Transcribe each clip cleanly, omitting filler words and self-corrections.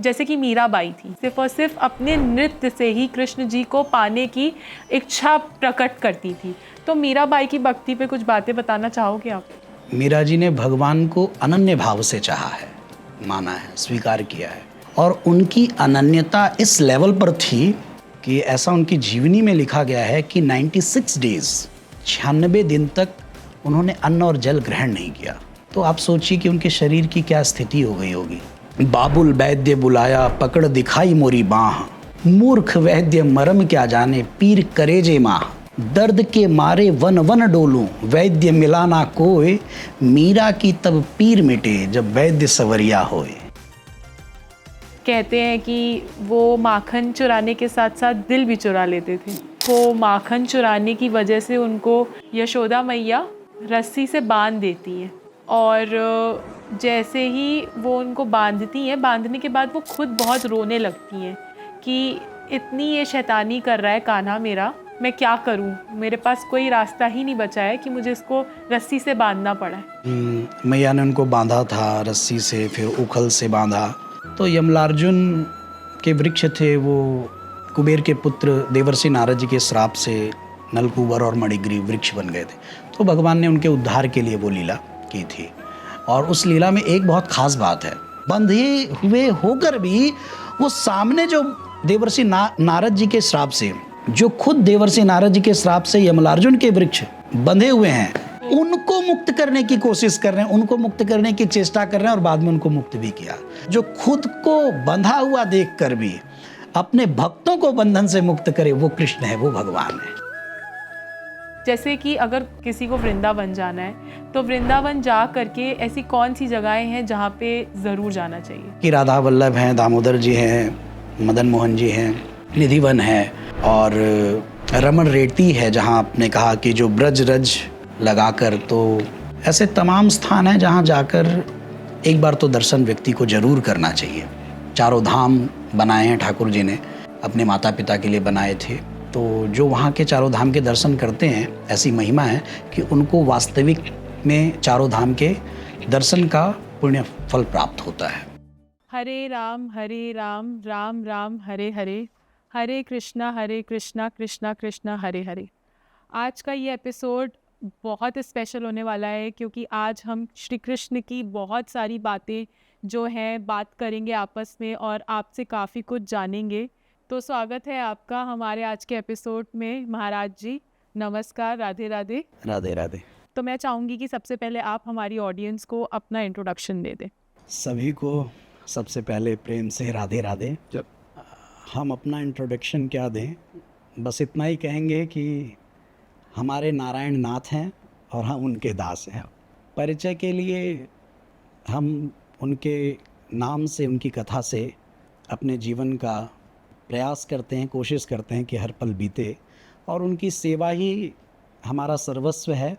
जैसे कि मीराबाई थी, सिर्फ और सिर्फ अपने नृत्य से ही कृष्ण जी को पाने की इच्छा प्रकट करती थी। तो मीराबाई की भक्ति पे कुछ बातें बताना चाहोगे आप? मीरा जी ने भगवान को अनन्य भाव से चाहा है, माना है, स्वीकार किया है, और उनकी अनन्यता इस लेवल पर थी कि ऐसा उनकी जीवनी में लिखा गया है कि 96 डेज 96 दिन तक उन्होंने अन्न और जल ग्रहण नहीं किया। तो आप सोचिए कि उनके शरीर की क्या स्थिति हो गई होगी। बाबुल वैद्य बुलाया, पकड़ दिखाई मोरी बाह, मूर्ख वैद्य मरम क्या जाने, पीर करेजे माह, दर्द के मारे वन वन डोलूं, वैद्य मिलाना कोय, मीरा की तब पीर मिटे जब वैद्य सवरिया होए। कहते हैं कि वो माखन चुराने के साथ साथ दिल भी चुरा लेते थे। वो माखन चुराने की वजह से उनको यशोदा मैया रस्सी से बांध देती हैं, और जैसे ही वो उनको बांधती हैं, बांधने के बाद वो खुद बहुत रोने लगती हैं कि इतनी ये शैतानी कर रहा है कान्हा मेरा, मैं क्या करूं, मेरे पास कोई रास्ता ही नहीं बचा है कि मुझे इसको रस्सी से बांधना पड़ा है। मैया ने उनको बांधा था रस्सी से, फिर उखल से बांधा। तो यमलार्जुन के वृक्ष थे, वो कुबेर के पुत्र देवर्षि नारद जी के श्राप से नलकूबर और मणिग्रीव वृक्ष बन गए थे। तो भगवान ने उनके उद्धार के लिए वो लीला की थी। और उस लीला में एक बहुत खास बात है, बंधे हुए होकर भी वो सामने जो देवर्षि नारद जी के श्राप से, जो खुद देवर्षि नारद जी के श्राप से यमलार्जुन के वृक्ष बंधे हुए हैं, उनको मुक्त करने की कोशिश कर रहे हैं, उनको मुक्त करने की चेष्टा कर रहे हैं, और बाद में उनको मुक्त भी किया। जो खुद को बंधा हुआ देखकर भी अपने भक्तों को बंधन से मुक्त करे, वो कृष्ण है, वो भगवान है। जैसे कि अगर किसी को वृंदावन जाना है, तो वृंदावन जा करके ऐसी कौन सी जगहें हैं जहाँ पे ज़रूर जाना चाहिए? कि राधा वल्लभ हैं, दामोदर जी हैं, मदन मोहन जी हैं, निधिवन है, और रमण रेती है, जहाँ आपने कहा कि जो ब्रज रज लगाकर, तो ऐसे तमाम स्थान हैं जहाँ जाकर एक बार तो दर्शन व्यक्ति को जरूर करना चाहिए। चारों धाम बनाए हैं ठाकुर जी ने, अपने माता पिता के लिए बनाए थे। तो जो वहाँ के चारों धाम के दर्शन करते हैं, ऐसी महिमा है कि उनको वास्तविक में चारों धाम के दर्शन का पुण्य फल प्राप्त होता है। हरे राम राम राम हरे हरे, हरे कृष्णा कृष्णा कृष्णा हरे हरे। आज का ये एपिसोड बहुत स्पेशल होने वाला है, क्योंकि आज हम श्री कृष्ण की बहुत सारी बातें जो हैं बात करेंगे आपस में, और आपसे काफ़ी कुछ जानेंगे। तो स्वागत है आपका हमारे आज के एपिसोड में महाराज जी। नमस्कार, राधे राधे। राधे राधे। तो मैं चाहूँगी कि सबसे पहले आप हमारी ऑडियंस को अपना इंट्रोडक्शन दे दें। सभी को सबसे पहले प्रेम से राधे राधे। हम अपना इंट्रोडक्शन क्या दें, बस इतना ही कहेंगे कि हमारे नारायण नाथ हैं और हम उनके दास हैं। परिचय के लिए हम उनके नाम से, उनकी कथा से अपने जीवन का प्रयास करते हैं, कोशिश करते हैं कि हर पल बीते, और उनकी सेवा ही हमारा सर्वस्व है।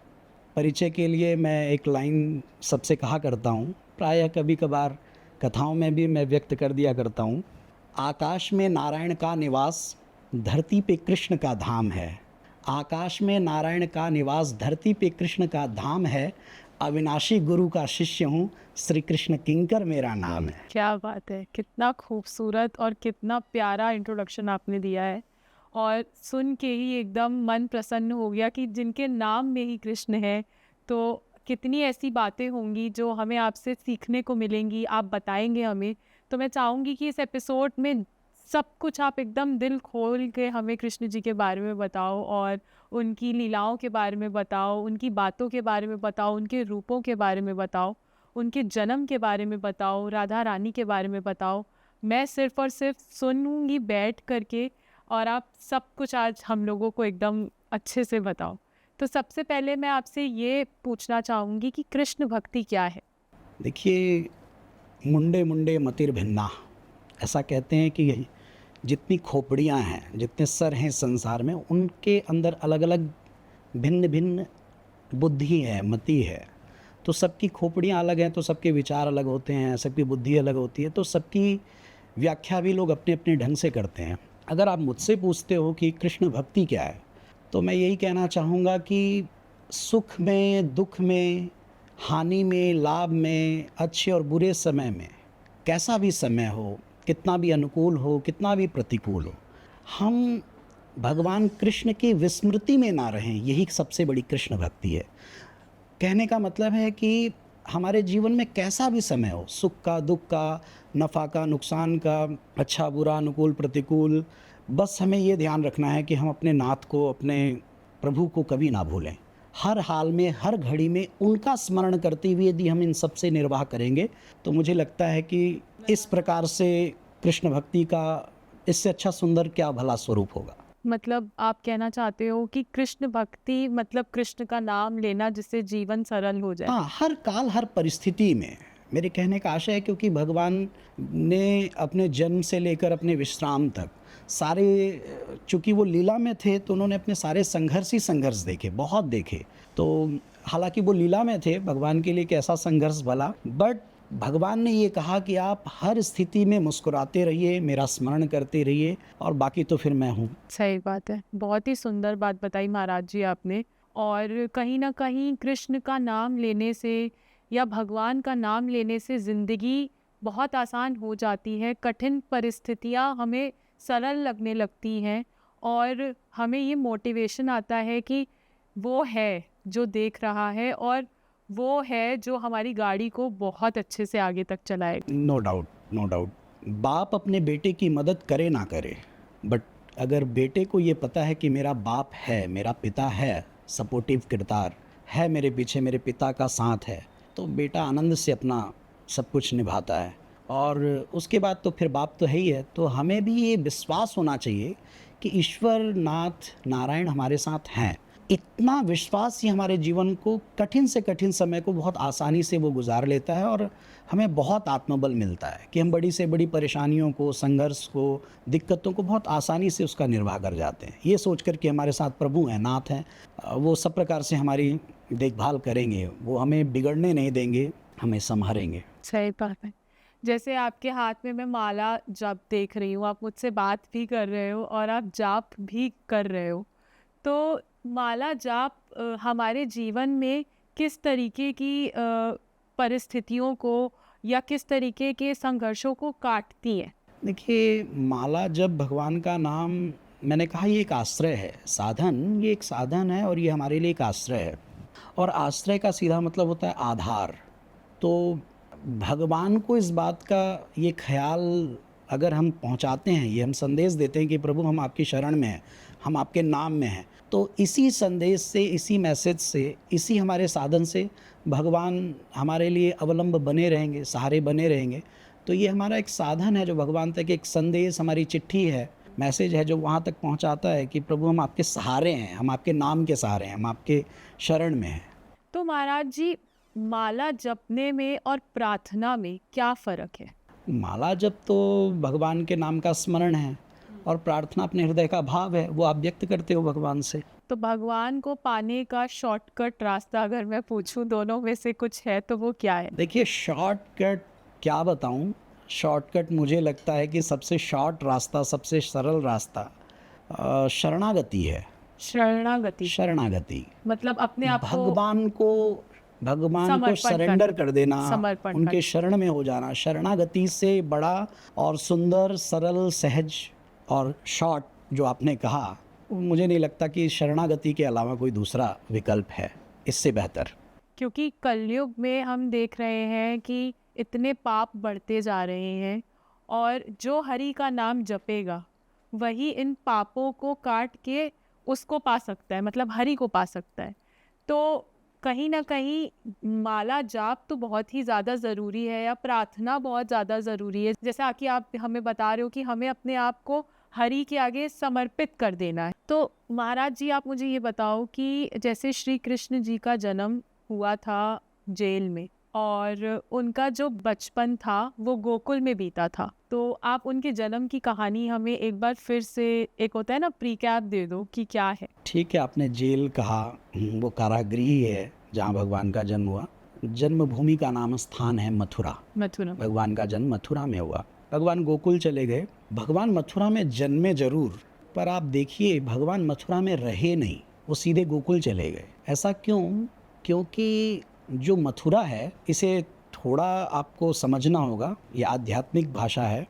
परिचय के लिए मैं एक लाइन सबसे कहा करता हूँ, प्रायः कभी कभार कथाओं में भी मैं व्यक्त कर दिया करता हूँ। आकाश में नारायण का निवास, धरती पे कृष्ण का धाम है। आकाश में नारायण का निवास, धरती पे कृष्ण का धाम है। अविनाशी गुरु का शिष्य हूँ, श्री कृष्ण किंकर मेरा नाम है। क्या बात है, कितना खूबसूरत और कितना प्यारा इंट्रोडक्शन आपने दिया है, और सुन के ही एकदम मन प्रसन्न हो गया कि जिनके नाम में ही कृष्ण है, तो कितनी ऐसी बातें होंगी जो हमें आपसे सीखने को मिलेंगी, आप बताएंगे हमें। तो मैं चाहूँगी कि इस एपिसोड में सब कुछ आप एकदम दिल खोल के हमें कृष्ण जी के बारे में बताओ, और उनकी लीलाओं के बारे में बताओ, उनकी बातों के बारे में बताओ, उनके रूपों के बारे में बताओ, उनके जन्म के बारे में बताओ, राधा रानी के बारे में बताओ। मैं सिर्फ़ और सिर्फ सुनूंगी बैठ करके, और आप सब कुछ आज हम लोगों को एकदम अच्छे से बताओ। तो सबसे पहले मैं आपसे ये पूछना चाहूँगी कि कृष्ण भक्ति क्या है? देखिए, मुंडे मुंडे मतिर भिन्ना, ऐसा कहते हैं कि जितनी खोपड़ियाँ हैं, जितने सर हैं संसार में, उनके अंदर अलग अलग भिन्न भिन्न बुद्धि है, मति है। तो सबकी खोपड़ियाँ अलग हैं, तो सबके विचार अलग होते हैं, सबकी बुद्धि अलग होती है, तो सबकी व्याख्या भी लोग अपने अपने ढंग से करते हैं। अगर आप मुझसे पूछते हो कि कृष्ण भक्ति क्या है, तो मैं यही कहना चाहूँगा कि सुख में, दुख में, हानि में, लाभ में, अच्छे और बुरे समय में, कैसा भी समय हो, कितना भी अनुकूल हो, कितना भी प्रतिकूल हो, हम भगवान कृष्ण की विस्मृति में ना रहें, यही सबसे बड़ी कृष्ण भक्ति है। कहने का मतलब है कि हमारे जीवन में कैसा भी समय हो, सुख का, दुख का, नफ़ा का, नुकसान का, अच्छा बुरा, अनुकूल प्रतिकूल, बस हमें ये ध्यान रखना है कि हम अपने नाथ को, अपने प्रभु को कभी ना भूलें। हर हाल में, हर घड़ी में उनका स्मरण करते हुए यदि हम इन सब से निर्वाह करेंगे तो मुझे लगता है कि इस प्रकार से कृष्ण भक्ति का इससे अच्छा सुंदर क्या भला स्वरूप होगा। मतलब आप कहना चाहते हो कि कृष्ण भक्ति मतलब कृष्ण का नाम लेना जिससे जीवन सरल हो जाए। हाँ, हर काल, हर परिस्थिति में मेरे कहने का आशय है, क्योंकि भगवान ने अपने जन्म से लेकर अपने विश्राम तक सारे, चूँकि वो लीला में थे तो उन्होंने अपने सारे संघर्ष ही संघर्ष देखे, बहुत देखे। तो हालांकि वो लीला में थे, भगवान के लिए कैसा संघर्ष भला, बट भगवान ने ये कहा कि आप हर स्थिति में मुस्कुराते रहिए, मेरा स्मरण करते रहिए, और बाकी तो फिर मैं हूँ। सही बात है, बहुत ही सुंदर बात बताई महाराज जी आपने। और कहीं ना कहीं कृष्ण का नाम लेने से या भगवान का नाम लेने से ज़िंदगी बहुत आसान हो जाती है, कठिन परिस्थितियाँ हमें सरल लगने लगती हैं और हमें ये मोटिवेशन आता है कि वो है जो देख रहा है और वो है जो हमारी गाड़ी को बहुत अच्छे से आगे तक चलाएगा। No doubt, no doubt. बाप अपने बेटे की मदद करे ना करे, बट अगर बेटे को ये पता है कि मेरा बाप है, मेरा पिता है, सपोर्टिव किरदार है मेरे पीछे, मेरे पिता का साथ है, तो बेटा आनंद से अपना सब कुछ निभाता है। और उसके बाद तो फिर बाप तो है ही है। तो हमें भी ये विश्वास होना चाहिए कि ईश्वर नाथ नारायण हमारे साथ हैं। इतना विश्वास ही हमारे जीवन को, कठिन से कठिन समय को बहुत आसानी से वो गुजार लेता है, और हमें बहुत आत्मबल मिलता है कि हम बड़ी से बड़ी परेशानियों को, संघर्ष को, दिक्कतों को बहुत आसानी से उसका निर्वाह कर जाते हैं, ये सोचकर कि हमारे साथ प्रभु हैं, नाथ हैं, वो सब प्रकार से हमारी देखभाल करेंगे, वो हमें बिगड़ने नहीं देंगे, हमें संभालेंगे। सही बात है। जैसे आपके हाथ में मैं माला जाप देख रही हूँ, आप मुझसे बात भी कर रहे हो और आप जाप भी कर रहे हो, तो माला जाप हमारे जीवन में किस तरीके की परिस्थितियों को या किस तरीके के संघर्षों को काटती है? देखिए, माला जब भगवान का नाम, मैंने कहा ये एक आश्रय है, साधन, ये एक साधन है और ये हमारे लिए एक आश्रय है, और आश्रय का सीधा मतलब होता है आधार। तो भगवान को इस बात का ये ख्याल अगर हम पहुंचाते हैं, ये हम संदेश देते हैं कि प्रभु हम आपकी शरण में हैं, हम आपके नाम में हैं, तो इसी संदेश से, इसी मैसेज से, इसी हमारे साधन से भगवान हमारे लिए अवलंब बने रहेंगे, सहारे बने रहेंगे। तो ये हमारा एक साधन है जो भगवान तक एक संदेश, हमारी चिट्ठी है, मैसेज है जो वहाँ तक पहुँचाता है कि प्रभु हम आपके सहारे हैं, हम आपके नाम के सहारे हैं, हम आपके शरण में हैं। तो महाराज जी, माला जपने में और प्रार्थना में क्या फ़र्क है? माला जप तो भगवान के नाम का स्मरण है, और प्रार्थना अपने हृदय का भाव है, वो आप व्यक्त करते हो भगवान से। तो भगवान को पाने का शॉर्टकट रास्ता अगर मैं पूछूं दोनों में से कुछ है तो वो क्या है? देखिए, शॉर्टकट क्या बताऊं, शॉर्टकट मुझे लगता है कि सबसे शॉर्ट रास्ता, सबसे सरल रास्ता शरणागति है। शरणागति शरणागति मतलब अपने आप को भगवान को समर्पण सरेंडर कर देना, समर्पण उनके करना। शरण में हो जाना। शरणागति से बड़ा और सुंदर, सरल, सहज और शॉर्ट जो आपने कहा, मुझे नहीं लगता कि शरणागति के अलावा कोई दूसरा विकल्प है इससे बेहतर। क्योंकि कलयुग में हम देख रहे हैं कि इतने पाप बढ़ते जा रहे हैं और जो हरि का नाम जपेगा वही इन पापों को काट के उसको पा सकता है, मतलब हरि को पा सकता है। तो कहीं ना कहीं माला जाप तो बहुत ही ज़्यादा ज़रूरी है या प्रार्थना बहुत ज़्यादा ज़रूरी है, जैसा कि आप हमें बता रहे हो कि हमें अपने आप को हरि के आगे समर्पित कर देना है। तो महाराज जी, आप मुझे ये बताओ कि जैसे श्री कृष्ण जी का जन्म हुआ था जेल में और उनका जो बचपन था वो गोकुल में बीता था, तो आप उनके जन्म की कहानी हमें एक बार फिर से, एक होता है ना, प्रीकैप दे दो कि क्या है। ठीक है, आपने जेल कहा, वो कारागृह है जहाँ भगवान का जन्म हुआ। जन्मभूमि का नाम स्थान है मथुरा। मथुरा। भगवान का जन्म मथुरा में हुआ। भगवान गोकुल चले गए। भगवान मथुरा में जन्मे जरूर, पर आप देखिए भगवान मथुरा में रहे नहीं, वो सीधे गोकुल चले गए। ऐसा क्यों? क्योंकि जो मथुरा है, इसे थोड़ा आपको समझना होगा, ये आध्यात्मिक भाषा है।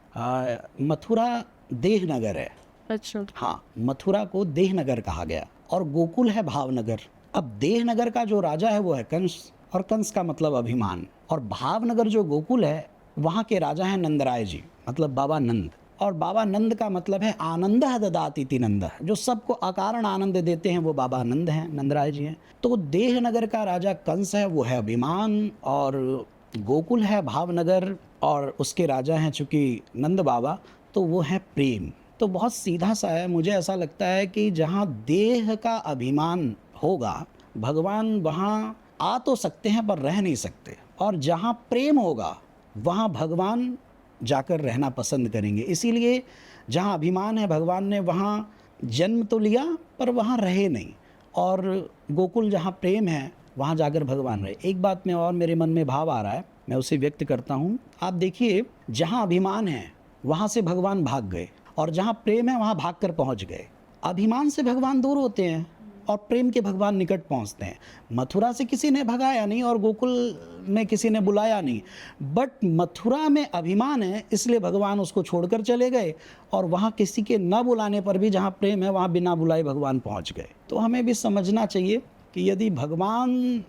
मथुरा देहनगर है। अच्छा। हाँ, मथुरा को देहनगर कहा गया और गोकुल है भावनगर। अब देहनगर का जो राजा है वो है कंस, और कंस का मतलब अभिमान। और भावनगर जो गोकुल है वहाँ के राजा हैं नंदराय जी, मतलब बाबा नंद। और बाबा नंद का मतलब है आनंदः ददाति इति नंदः, जो सबको अकारण आनंद देते हैं वो बाबा नंद हैं, नंदराय जी हैं। तो देहनगर का राजा कंस है, वो है अभिमान, और गोकुल है भावनगर, और उसके राजा हैं चूँकि नंद बाबा, तो वो है प्रेम। तो बहुत सीधा सा है, मुझे ऐसा लगता है कि जहाँ देह का अभिमान होगा भगवान वहाँ आ तो सकते हैं पर रह नहीं सकते, और जहाँ प्रेम होगा वहाँ भगवान जाकर रहना पसंद करेंगे। इसीलिए जहाँ अभिमान है भगवान ने वहाँ जन्म तो लिया पर वहाँ रहे नहीं, और गोकुल जहाँ प्रेम है वहाँ जाकर भगवान रहे। एक बात में और मेरे मन में भाव आ रहा है, मैं उसे व्यक्त करता हूँ। आप देखिए, जहाँ अभिमान है वहाँ से भगवान भाग गए, और जहाँ प्रेम है वहाँ भाग कर पहुँच गए। अभिमान से भगवान दूर होते हैं और प्रेम के भगवान निकट पहुँचते हैं। मथुरा से किसी ने भगाया नहीं और गोकुल में किसी ने बुलाया नहीं, बट मथुरा में अभिमान है इसलिए भगवान उसको छोड़कर चले गए, और वहाँ किसी के न बुलाने पर भी जहाँ प्रेम है वहाँ बिना बुलाए भगवान पहुँच गए। तो हमें भी समझना चाहिए कि यदि भगवान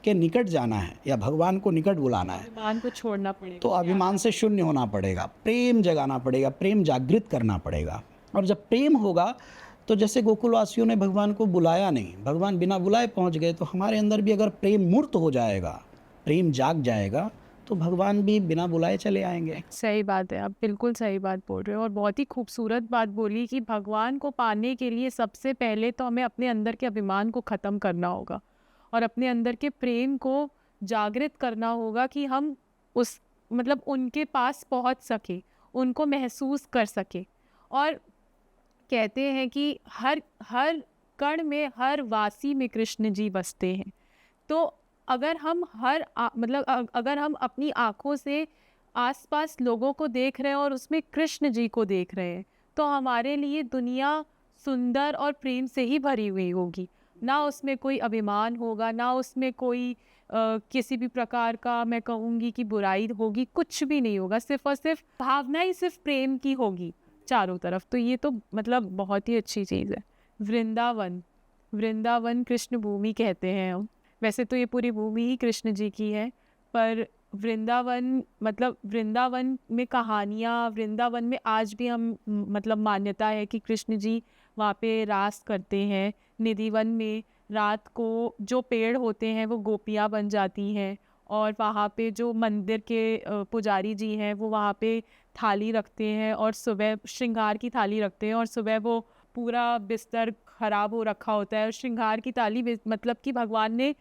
के निकट जाना है या भगवान को निकट बुलाना है अभिमान को छोड़ना पड़ेगा। तो अभिमान से शून्य होना पड़ेगा, प्रेम जगाना पड़ेगा, प्रेम जागृत करना पड़ेगा। और जब प्रेम होगा तो जैसे गोकुलवासियों ने भगवान को बुलाया नहीं, भगवान बिना बुलाए पहुंच गए, तो हमारे अंदर भी अगर प्रेम मूर्त हो जाएगा, प्रेम जाग जाएगा, तो भगवान भी बिना बुलाए चले आएंगे। सही बात है, आप बिल्कुल सही बात बोल रहे हो, और बहुत ही खूबसूरत बात बोली कि भगवान को पाने के लिए सबसे पहले तो हमें अपने अंदर के अभिमान को ख़त्म करना होगा और अपने अंदर के प्रेम को जागृत करना होगा कि हम उस मतलब उनके पास पहुंच सके, उनको महसूस कर सके। और कहते हैं कि हर हर कण में, हर वासी में कृष्ण जी बसते हैं। तो अगर हम अगर हम अपनी आँखों से आसपास लोगों को देख रहे हैं और उसमें कृष्ण जी को देख रहे हैं, तो हमारे लिए दुनिया सुंदर और प्रेम से ही भरी हुई होगी। ना उसमें कोई अभिमान होगा, ना उसमें कोई किसी भी प्रकार का, मैं कहूँगी कि बुराई होगी, कुछ भी नहीं होगा। सिर्फ और सिर्फ भावना ही सिर्फ प्रेम की होगी चारों तरफ। तो ये तो मतलब बहुत ही अच्छी चीज़ है। वृंदावन, वृंदावन कृष्ण भूमि कहते हैं हम। वैसे तो ये पूरी भूमि ही कृष्ण जी की है, पर वृंदावन मतलब वृंदावन में कहानियाँ, वृंदावन में आज भी हम मतलब मान्यता है कि कृष्ण जी वहाँ पे रास करते हैं। निधिवन में रात को जो पेड़ होते हैं वो गोपियाँ बन जाती हैं, और वहाँ पे जो मंदिर के पुजारी जी हैं वो वहाँ पे थाली रखते हैं, और सुबह श्रृंगार की थाली रखते हैं, और सुबह वो पूरा बिस्तर ख़राब हो रखा होता है और श्रृंगार की थाली मतलब कि भगवान ने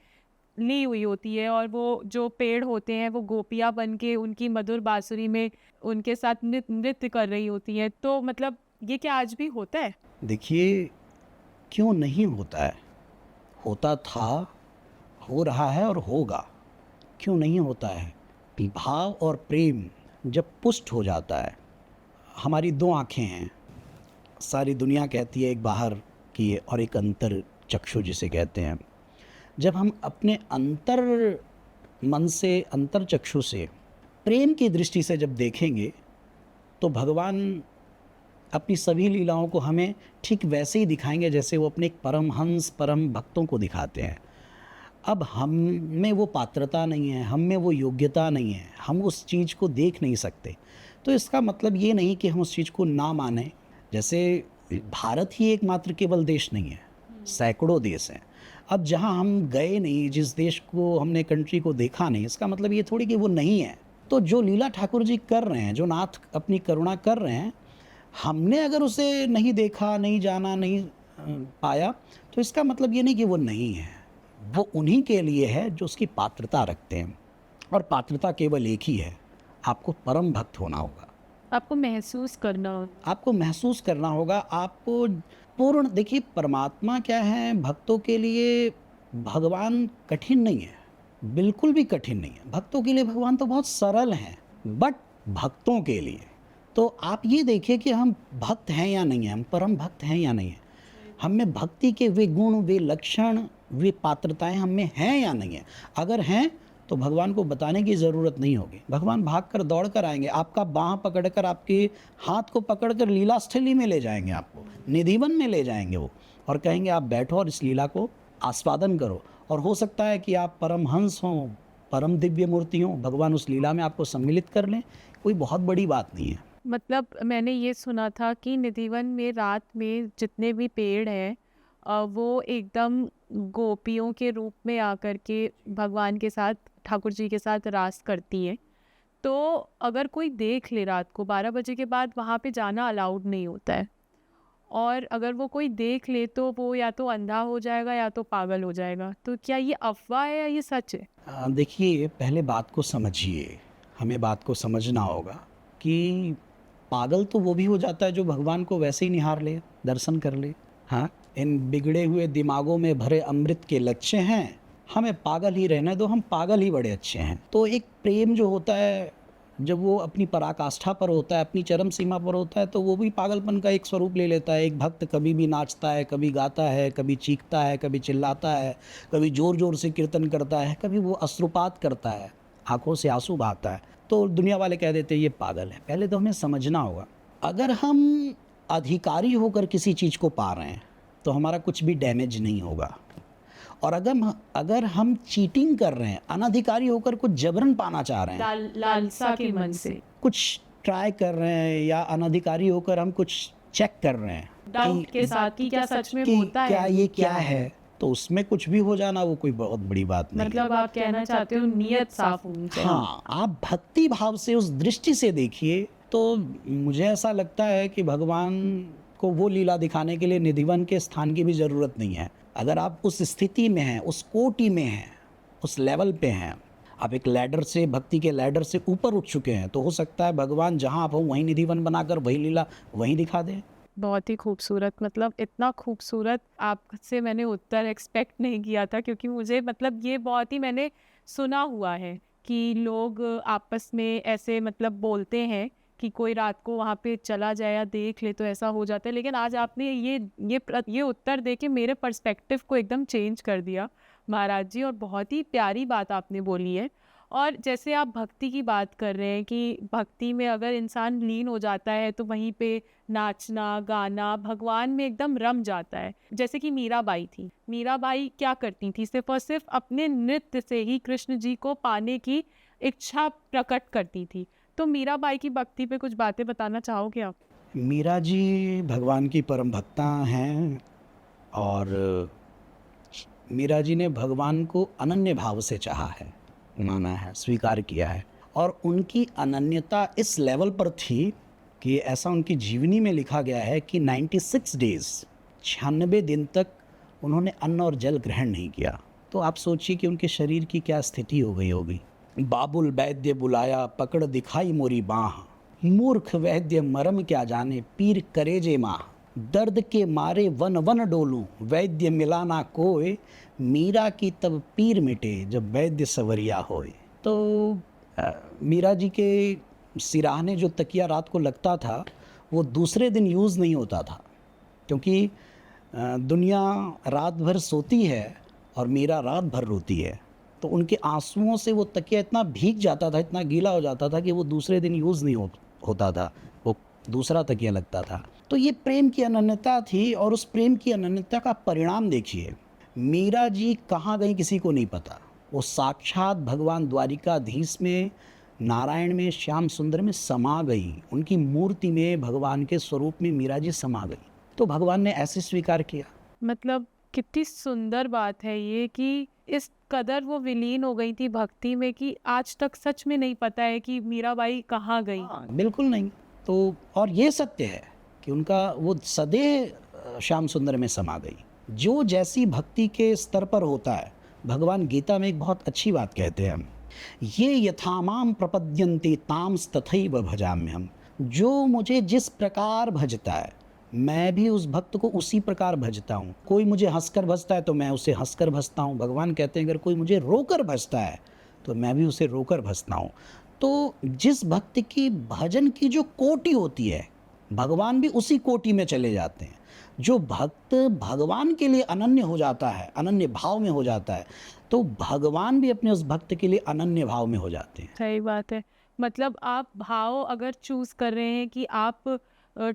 ली हुई होती है, और वो जो पेड़ होते हैं वो गोपियाँ बन के उनकी मधुर बांसुरी में उनके साथ नृत्य कर रही होती हैं। तो मतलब ये क्या आज भी होता है? देखिए, क्यों नहीं होता है, होता था, हो रहा है और होगा। क्यों नहीं होता है? भाव और प्रेम जब पुष्ट हो जाता है। हमारी दो आँखें हैं, सारी दुनिया कहती है एक बाहर की है और एक अंतर चक्षु जिसे कहते हैं। जब हम अपने अंतर मन से, अंतर चक्षु से प्रेम की दृष्टि से जब देखेंगे तो भगवान अपनी सभी लीलाओं को हमें ठीक वैसे ही दिखाएंगे जैसे वो अपने परमहंस परम भक्तों को दिखाते हैं। अब हम में वो पात्रता नहीं है, हम में वो योग्यता नहीं है, हम उस चीज़ को देख नहीं सकते। तो इसका मतलब ये नहीं कि हम उस चीज़ को ना मानें। जैसे भारत ही एकमात्र केवल देश नहीं है, सैकड़ों देश हैं। अब जहाँ हम गए नहीं, जिस देश को हमने, कंट्री को देखा नहीं, इसका मतलब ये थोड़ी कि वो नहीं है। तो जो लीला ठाकुर जी कर रहे हैं, जो नाथ अपनी करुणा कर रहे हैं, हमने अगर उसे नहीं देखा, नहीं जाना, नहीं पाया, तो इसका मतलब ये नहीं कि वो नहीं है। वो उन्हीं के लिए है जो उसकी पात्रता रखते हैं, और पात्रता केवल एक ही है, आपको परम भक्त होना होगा, आपको महसूस करना होगा। आपको महसूस करना होगा, आपको पूर्ण। देखिए, परमात्मा क्या है, भक्तों के लिए भगवान कठिन नहीं है, बिल्कुल भी कठिन नहीं है। भक्तों के लिए भगवान तो बहुत सरल हैं, बट भक्तों के लिए तो आप ये देखिए कि हम भक्त हैं या नहीं हैं, हम परम भक्त हैं या नहीं हैं, हम में भक्ति के वे गुण, वे लक्षण, वे पात्रताएं हम में हैं या नहीं हैं। अगर हैं तो भगवान को बताने की ज़रूरत नहीं होगी, भगवान भाग कर दौड़ कर आएंगे, आपका बाँह पकड़ कर, आपके हाथ को पकड़ कर लीला स्थली में ले जाएंगे, आपको निधिवन में ले जाएंगे वो, और कहेंगे आप बैठो और इस लीला को आस्वादन करो। और हो सकता है कि आप परमहंस हों, परम दिव्य मूर्ति हों, भगवान उस लीला में आपको सम्मिलित कर लें, कोई बहुत बड़ी बात नहीं है। मतलब मैंने ये सुना था कि निधिवन में रात में जितने भी पेड़ हैं वो एकदम गोपियों के रूप में आकर के भगवान के साथ, ठाकुर जी के साथ रास करती हैं। तो अगर कोई देख ले रात को 12 बजे के बाद वहाँ पे जाना अलाउड नहीं होता है, और अगर वो कोई देख ले तो वो या तो अंधा हो जाएगा या तो पागल हो जाएगा। तो क्या ये अफवाह है या ये सच है? देखिए, पहले बात को समझिए, हमें बात को समझना होगा कि पागल तो वो भी हो जाता है जो भगवान को वैसे ही निहार ले, दर्शन कर ले। हाँ, इन बिगड़े हुए दिमागों में भरे अमृत के लच्छे हैं, हमें पागल ही रहने दो, हम पागल ही बड़े अच्छे हैं। तो एक प्रेम जो होता है, जब वो अपनी पराकाष्ठा पर होता है, अपनी चरम सीमा पर होता है, तो वो भी पागलपन का एक स्वरूप ले लेता है। एक भक्त कभी भी नाचता है, कभी गाता है, कभी चीखता है, कभी चिल्लाता है, कभी ज़ोर ज़ोर से कीर्तन करता है, कभी वो अश्रुपात करता है, आंखों से आंसू बहाता है, तो दुनिया वाले कह देते हैं ये पागल है। पहले तो हमें समझना होगा, अगर हम अधिकारी होकर किसी चीज़ को पा रहे हैं तो हमारा कुछ भी डैमेज नहीं होगा, और अगर हम चीटिंग कर रहे हैं, अनधिकारी होकर कुछ जबरन पाना चाह रहे हैं, लालसा के मन से कुछ ट्राई कर रहे हैं, या अनधिकारी होकर हम कुछ चेक कर रहे हैं डाउट के साथ कि क्या सच में कि होता है, क्या ये क्या है, तो उसमें कुछ भी हो जाना वो कोई बहुत बड़ी बात नहीं है। मतलब आप कहना चाहते हो नियत साफ होनी चाहिए। हाँ, आप भक्ति भाव से उस दृष्टि से देखिए, तो मुझे ऐसा लगता है कि भगवान को वो लीला दिखाने के लिए निधिवन के स्थान की भी ज़रूरत नहीं है। अगर आप उस स्थिति में हैं, उस कोटि में हैं, उस लेवल पे हैं, आप एक लैडर से, भक्ति के लैडर से ऊपर उठ चुके हैं, तो हो सकता है भगवान जहाँ आप हो वहीं निधिवन बनाकर वही लीला वहीं दिखा दें। बहुत ही खूबसूरत, मतलब इतना खूबसूरत आपसे मैंने उत्तर एक्सपेक्ट नहीं किया था, क्योंकि मुझे मतलब ये बहुत ही मैंने सुना हुआ है कि लोग आपस में ऐसे मतलब बोलते हैं कि कोई रात को वहाँ पे चला जाए या देख ले तो ऐसा हो जाता है। लेकिन आज आपने ये उत्तर दे के मेरे पर्सपेक्टिव को एकदम चेंज कर दिया महाराज जी, और बहुत ही प्यारी बात आपने बोली है। और जैसे आप भक्ति की बात कर रहे हैं कि भक्ति में अगर इंसान लीन हो जाता है तो वहीं पे नाचना गाना भगवान में एकदम रम जाता है। जैसे कि मीराबाई थी, मीराबाई क्या करती थी, सिर्फ और सिर्फ अपने नृत्य से ही कृष्ण जी को पाने की इच्छा प्रकट करती थी। तो मीराबाई की भक्ति पे कुछ बातें बताना चाहोगे आप? मीरा जी भगवान की परम भक्ता हैं, और मीरा जी ने भगवान को अनन्य भाव से चाहा है, माना है, स्वीकार किया है, और उनकी अनन्यता इस लेवल पर थी कि ऐसा उनकी जीवनी में लिखा गया है कि 96 डेज, 96 दिन तक उन्होंने अन्न और जल ग्रहण नहीं किया। तो आप सोचिए कि उनके शरीर की क्या स्थिति हो गई होगी। बाबुल वैद्य बुलाया, पकड़ दिखाई मोरी बाँह, मूर्ख वैद्य मरम क्या जाने, पीर करेजे माह, दर्द के मारे वन वन डोलूं, वैद्य मिलाना कोय, मीरा की तब पीर मिटे जब वैद्य सवरिया होए। तो मीरा जी के सिराहने जो तकिया रात को लगता था वो दूसरे दिन यूज़ नहीं होता था, क्योंकि दुनिया रात भर सोती है और मीरा रात भर रोती है, तो उनके आंसुओं से वो तकिया इतना भीग जाता था, इतना गीला हो जाता था कि वो दूसरे दिन यूज़ नहीं होता था, वो दूसरा तकिया लगता था। तो ये प्रेम की अनन्यता थी, और उस प्रेम की अनन्यता का परिणाम देखिए, मीरा जी कहाँ गई किसी को नहीं पता। वो साक्षात भगवान द्वारिकाधीश में, नारायण में, श्याम सुंदर में समा गई, उनकी मूर्ति में, भगवान के स्वरूप में मीरा जी समा गई। तो भगवान ने ऐसे स्वीकार किया। मतलब कितनी सुंदर बात है ये कि इस कदर वो विलीन हो गई थी भक्ति में कि आज तक सच में नहीं पता है कि मीराबाई कहाँ गई। हाँ, बिल्कुल नहीं। तो और ये सत्य है कि उनका वो सदैव श्याम सुंदर में समा गई। जो जैसी भक्ति के स्तर पर होता है, भगवान गीता में एक बहुत अच्छी बात कहते हैं, हम ये यथामाम प्रपद्यन्ते ताम्स तथैव भजाम्यहम्। जो मुझे जिस प्रकार भजता है मैं भी उस भक्त को उसी प्रकार भजता हूँ। कोई मुझे हंसकर भजता है तो मैं उसे हंसकर भजता हूँ। भगवान कहते हैं अगर कोई मुझे रोकर भजता है तो मैं भी उसे रोकर भजता हूँ। तो जिस भक्त की भजन की जो कोटि होती है, भगवान भी उसी कोटि में चले जाते हैं। जो भक्त भगवान के लिए अनन्य हो जाता है, अनन्य भाव में हो जाता है, तो भगवान भी अपने उस भक्त के लिए अनन्य भाव में हो जाते हैं। सही बात है। मतलब आप भाव अगर चूज़ कर रहे हैं कि आप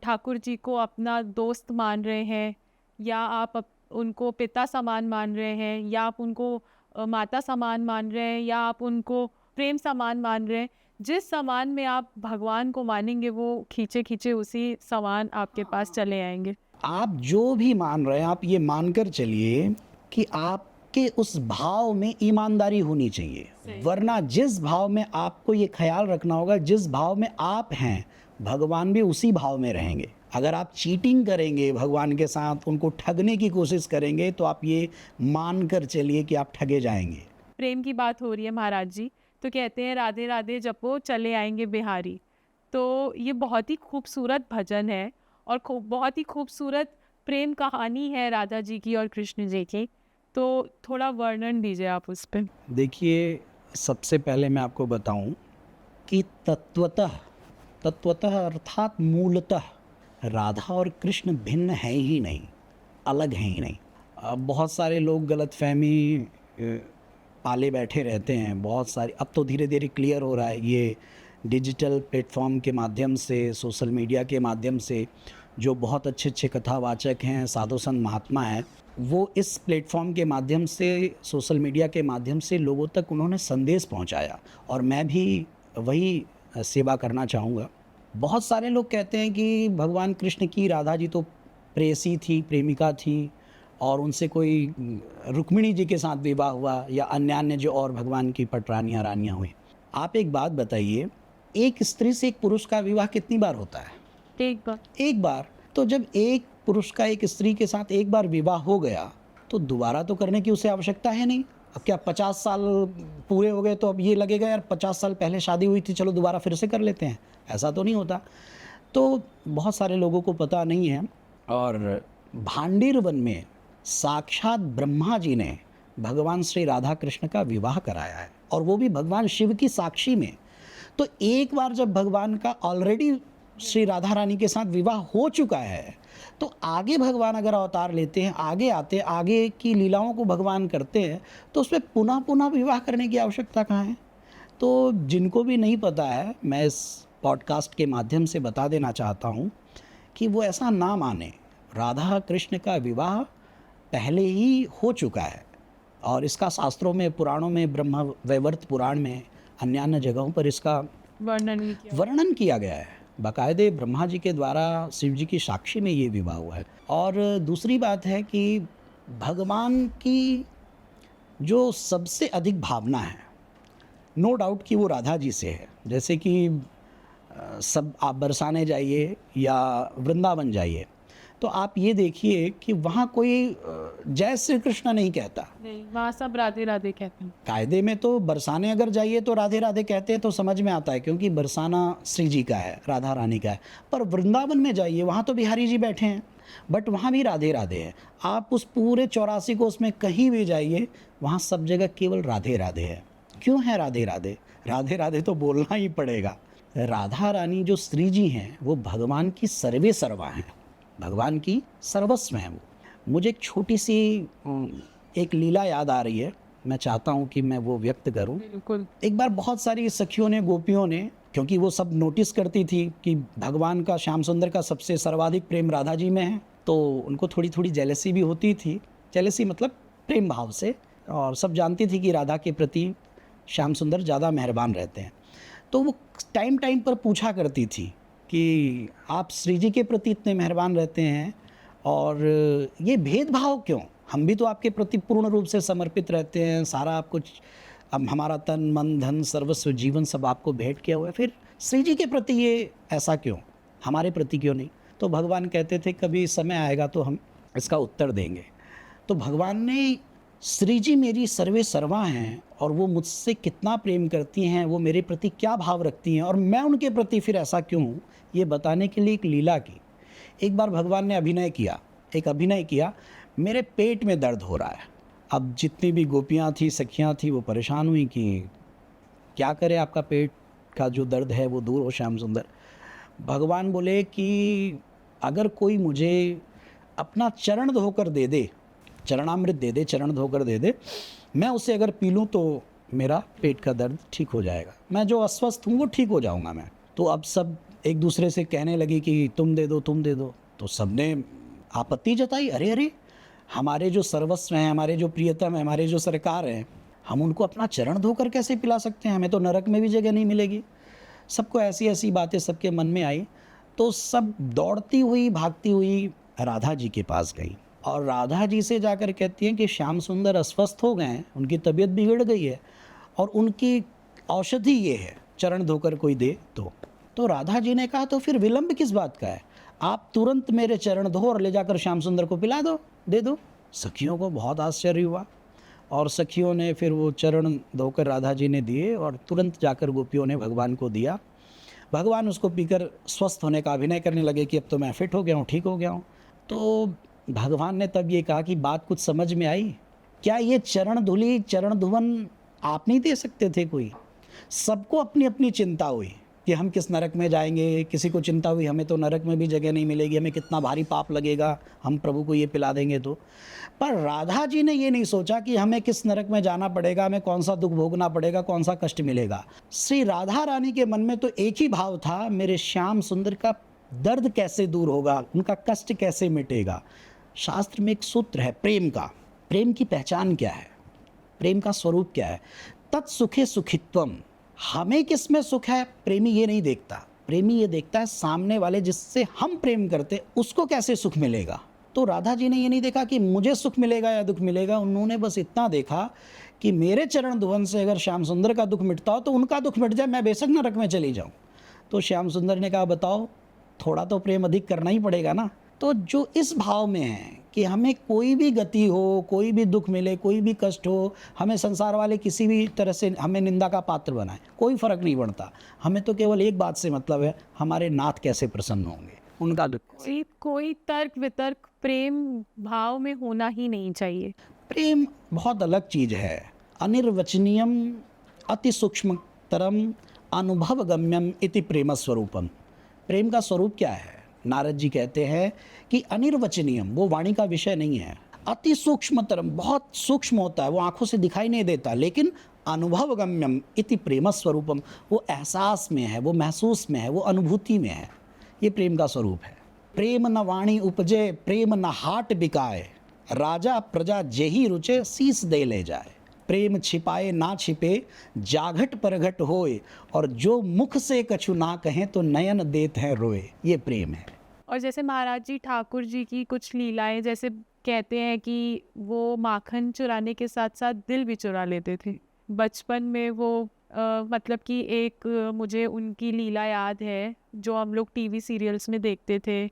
ठाकुर जी को अपना दोस्त मान रहे हैं, या आप उनको पिता समान मान रहे हैं, या आप उनको माता समान मान रहे हैं, या आप उनको प्रेम समान मान रहे हैं, जिस समान में आप भगवान को मानेंगे वो खींचे खींचे उसी समान आपके पास चले आएंगे। आप जो भी मान रहे हैं, आप ये मानकर चलिए कि आपके उस भाव में ईमानदारी होनी चाहिए, वरना जिस भाव में आपको ये ख्याल रखना होगा, जिस भाव में आप हैं भगवान भी उसी भाव में रहेंगे। अगर आप चीटिंग करेंगे भगवान के साथ, उनको ठगने की कोशिश करेंगे, तो आप ये मान कर चलिए कि आप ठगे जाएंगे। प्रेम की बात हो रही है महाराज जी, तो कहते हैं राधे राधे जपो चले आएंगे बिहारी। तो ये बहुत ही खूबसूरत भजन है और बहुत ही खूबसूरत प्रेम कहानी है राधा जी की और कृष्ण जी की। तो थोड़ा वर्णन दीजिए आप उस पर। देखिए, सबसे पहले मैं आपको बताऊं कि तत्वतः अर्थात मूलतः राधा और कृष्ण भिन्न हैं ही नहीं, अलग हैं ही नहीं। बहुत सारे लोग गलतफहमी पाले बैठे रहते हैं, बहुत सारी। अब तो धीरे धीरे क्लियर हो रहा है, ये डिजिटल प्लेटफॉर्म के माध्यम से, सोशल मीडिया के माध्यम से जो बहुत अच्छे अच्छे कथावाचक हैं, साधु संत महात्मा हैं, वो इस प्लेटफॉर्म के माध्यम से, सोशल मीडिया के माध्यम से लोगों तक उन्होंने संदेश पहुंचाया, और मैं भी वही सेवा करना चाहूँगा। बहुत सारे लोग कहते हैं कि भगवान कृष्ण की राधा जी तो प्रेयसी थी, प्रेमिका थी, और उनसे कोई रुक्मिणी जी के साथ विवाह हुआ, या अन्य जो और भगवान की पटरानियाँ रानियाँ हुई। आप एक बात बताइए, एक स्त्री से एक पुरुष का विवाह कितनी बार होता है? एक बार। तो जब एक पुरुष का एक स्त्री के साथ एक बार विवाह हो गया, तो दोबारा तो करने की उसे आवश्यकता है नहीं। अब क्या 50 साल पूरे हो गए तो अब ये लगेगा यार 50 साल पहले शादी हुई थी, चलो दोबारा फिर से कर लेते हैं? ऐसा तो नहीं होता। तो बहुत सारे लोगों को पता नहीं है। और भांडीर वन में साक्षात ब्रह्मा जी ने भगवान श्री राधा कृष्ण का विवाह कराया है, और वो भी भगवान शिव की साक्षी में। तो एक बार जब भगवान का ऑलरेडी श्री राधा रानी के साथ विवाह हो चुका है, तो आगे भगवान अगर अवतार लेते हैं, आगे आते हैं, आगे की लीलाओं को भगवान करते हैं, तो उसमें पुनः पुनः विवाह करने की आवश्यकता कहाँ है? तो जिनको भी नहीं पता है, मैं इस पॉडकास्ट के माध्यम से बता देना चाहता हूँ कि वो ऐसा ना माने। राधा कृष्ण का विवाह पहले ही हो चुका है, और इसका शास्त्रों में, पुराणों में, ब्रह्म वैवर्त पुराण में, अन्य जगहों पर इसका वर्णन किया गया है। बाकायदे ब्रह्मा जी के द्वारा शिव जी की साक्षी में ये विवाह हुआ है। और दूसरी बात है कि भगवान की जो सबसे अधिक भावना है, नो डाउट कि वो राधा जी से है। जैसे कि सब आप बरसाने जाइए या वृंदावन जाइए, तो आप ये देखिए कि वहाँ कोई जय श्री कृष्ण नहीं कहता, नहीं, वहाँ सब राधे राधे कहते हैं। कायदे में तो बरसाने अगर जाइए तो राधे राधे कहते हैं, तो समझ में आता है, क्योंकि बरसाना श्री जी का है, राधा रानी का है। पर वृंदावन में जाइए, वहाँ तो बिहारी जी बैठे हैं, बट वहाँ भी राधे राधे है। आप उस पूरे 84 को उसमें कहीं भी जाइए, वहाँ सब जगह केवल राधे राधे है। क्यों है राधे राधे? राधे राधे तो बोलना ही पड़ेगा। राधा रानी जो श्री जी हैं, वो भगवान की सर्वे सर्वा हैं, भगवान की सर्वस्व हैं वो। मुझे एक छोटी सी एक लीला याद आ रही है, मैं चाहता हूँ कि मैं वो व्यक्त करूँ। बिल्कुल। एक बार बहुत सारी सखियों ने, गोपियों ने, क्योंकि वो सब नोटिस करती थी कि भगवान का, श्याम सुंदर का सबसे सर्वाधिक प्रेम राधा जी में है, तो उनको थोड़ी थोड़ी जेलसी भी होती थी। जेलसी मतलब प्रेम भाव से। और सब जानती थी कि राधा के प्रति श्याम सुंदर ज़्यादा मेहरबान रहते हैं। तो वो टाइम टाइम पर पूछा करती थी कि आप श्री जी के प्रति इतने मेहरबान रहते हैं, और ये भेदभाव क्यों? हम भी तो आपके प्रति पूर्ण रूप से समर्पित रहते हैं, सारा आप कुछ, अब हमारा तन मन धन सर्वस्व जीवन सब आपको भेंट किया हुआ है, फिर श्री जी के प्रति ये ऐसा क्यों, हमारे प्रति क्यों नहीं? तो भगवान कहते थे कभी समय आएगा तो हम इसका उत्तर देंगे। तो भगवान ने, श्री जी मेरी सर्वे सर्वा हैं, और वो मुझसे कितना प्रेम करती हैं, वो मेरे प्रति क्या भाव रखती हैं, और मैं उनके प्रति फिर ऐसा क्यों हूँ, ये बताने के लिए एक लीला की। एक बार भगवान ने अभिनय किया, मेरे पेट में दर्द हो रहा है। अब जितनी भी गोपियाँ थी, सखियाँ थी, वो परेशान हुई कि क्या करें, आपका पेट का जो दर्द है वो दूर हो श्याम सुंदर। भगवान बोले कि अगर कोई मुझे अपना चरण धोकर दे दे, चरणामृत दे दे, चरण धोकर दे दे, मैं उसे अगर पी लूँ तो मेरा पेट का दर्द ठीक हो जाएगा, मैं जो अस्वस्थ हूँ वो ठीक हो जाऊँगा मैं। तो अब सब एक दूसरे से कहने लगी कि तुम दे दो, तुम दे दो। तो सबने आपत्ति जताई, अरे अरे, हमारे जो सर्वस्व हैं, हमारे जो प्रियतम हैं, हमारे जो सरकार हैं, हम उनको अपना चरण धोकर कैसे पिला सकते हैं, हमें तो नरक में भी जगह नहीं मिलेगी। सबको ऐसी ऐसी बातें सबके मन में आई। तो सब दौड़ती हुई भागती हुई राधा जी के पास गई और राधा जी से जाकर कहती हैं कि श्याम सुंदर अस्वस्थ हो गए हैं, उनकी तबीयत बिगड़ गई है और उनकी औषधि ये है, चरण धोकर कोई दे तो राधा जी ने कहा तो फिर विलंब किस बात का है, आप तुरंत मेरे चरण धो और ले जाकर श्याम सुंदर को पिला दो, दे दो। सखियों को बहुत आश्चर्य हुआ और सखियों ने फिर वो चरण धोकर राधा जी ने दिए और तुरंत जाकर गोपियों ने भगवान को दिया। भगवान उसको पीकर स्वस्थ होने का अभिनय करने लगे कि अब तो मैं फिट हो गया हूँ, ठीक हो गया हूँ। तो भगवान ने तब ये कहा कि बात कुछ समझ में आई, क्या ये चरण धुली, चरण धुवन आप नहीं दे सकते थे कोई? सबको अपनी अपनी चिंता हुई कि हम किस नरक में जाएंगे, किसी को चिंता हुई हमें तो नरक में भी जगह नहीं मिलेगी, हमें कितना भारी पाप लगेगा हम प्रभु को ये पिला देंगे तो। पर राधा जी ने ये नहीं सोचा कि हमें किस नरक में जाना पड़ेगा, हमें कौन सा दुख भोगना पड़ेगा, कौन सा कष्ट मिलेगा। श्री राधा रानी के मन में तो एक ही भाव था, मेरे श्याम सुंदर का दर्द कैसे दूर होगा, उनका कष्ट कैसे मिटेगा। शास्त्र में एक सूत्र है प्रेम का, प्रेम की पहचान क्या है, प्रेम का स्वरूप क्या है, तत्सुखे सुखित्वम। हमें किस में सुख है प्रेमी ये नहीं देखता, प्रेमी ये देखता है सामने वाले जिससे हम प्रेम करते उसको कैसे सुख मिलेगा। तो राधा जी ने ये नहीं देखा कि मुझे सुख मिलेगा या दुख मिलेगा, उन्होंने बस इतना देखा कि मेरे चरण धुवन से अगर श्याम सुंदर का दुख मिटता हो तो उनका दुख मिट जाए, मैं बेशक नरक में चली जाऊँ। तो श्याम सुंदर ने कहा बताओ, थोड़ा तो प्रेम अधिक करना ही पड़ेगा ना। तो जो इस भाव में है कि हमें कोई भी गति हो, कोई भी दुख मिले, कोई भी कष्ट हो, हमें संसार वाले किसी भी तरह से हमें निंदा का पात्र बनाए, कोई फ़र्क नहीं पड़ता, हमें तो केवल एक बात से मतलब है, हमारे नाथ कैसे प्रसन्न होंगे, उनका दुख। कोई तर्क वितर्क प्रेम भाव में होना ही नहीं चाहिए। प्रेम बहुत अलग चीज़ है, अनिर्वचनीयम अति सूक्ष्मतरम अनुभव गम्यम इति प्रेम स्वरूपम। प्रेम का स्वरूप क्या है? नारद जी कहते हैं कि अनिर्वचनीयम, वो वाणी का विषय नहीं है, अति सूक्ष्मतरम, बहुत सूक्ष्म होता है, वो आंखों से दिखाई नहीं देता, लेकिन अनुभव गम्यम इति प्रेम स्वरूपम, वो एहसास में है, वो महसूस में है, वो अनुभूति में है। ये प्रेम का स्वरूप है। प्रेम न वाणी उपजे, प्रेम न हाट बिकाए, राजा प्रजा जेहि रुचे शीस दे ले जाए। प्रेम छिपाए ना छिपे, जाघट परघट होए, और जो मुख से कछु ना कहें तो नयन देत है रोए। ये प्रेम है। और जैसे महाराज जी ठाकुर जी की कुछ लीलाएं, जैसे कहते हैं कि वो माखन चुराने के साथ साथ दिल भी चुरा लेते थे। बचपन में वो मतलब कि एक मुझे उनकी लीला याद है जो हम लोग टीवी सीरियल्स में देखते थे।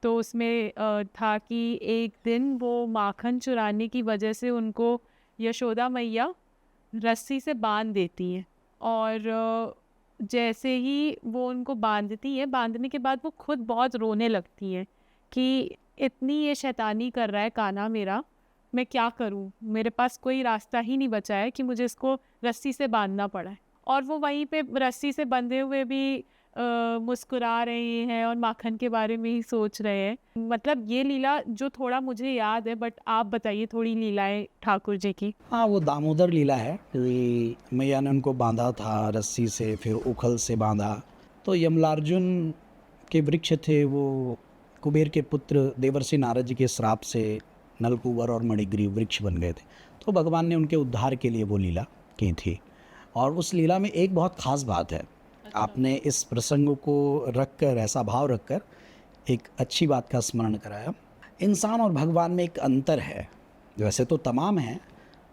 तो उसमें था कि एक दिन वो माखन चुराने की वजह से उनको यशोदा मैया रस्सी से बांध देती हैं और जैसे ही वो उनको बांधती है, बांधने के बाद वो खुद बहुत रोने लगती हैं कि इतनी ये शैतानी कर रहा है कान्हा मेरा, मैं क्या करूं, मेरे पास कोई रास्ता ही नहीं बचा है कि मुझे इसको रस्सी से बांधना पड़ा है। और वो वहीं पे रस्सी से बंधे हुए भी मुस्कुरा रहे हैं और माखन के बारे में ही सोच रहे हैं। मतलब ये लीला जो थोड़ा मुझे याद है, बट आप बताइए थोड़ी लीलाएं ठाकुर जी की। हाँ, वो दामोदर लीला है कि मैया ने उनको बांधा था रस्सी से, फिर उखल से बांधा। तो यमलार्जुन के वृक्ष थे, वो कुबेर के पुत्र देवर्षि नारद जी के श्राप से नलकूबर और मणिग्रीव वृक्ष बन गए थे। तो भगवान ने उनके उद्धार के लिए वो लीला की थी। और उस लीला में एक बहुत ख़ास बात है, आपने इस प्रसंग को रखकर, ऐसा भाव रखकर एक अच्छी बात का स्मरण कराया। इंसान और भगवान में एक अंतर है, वैसे तो तमाम हैं,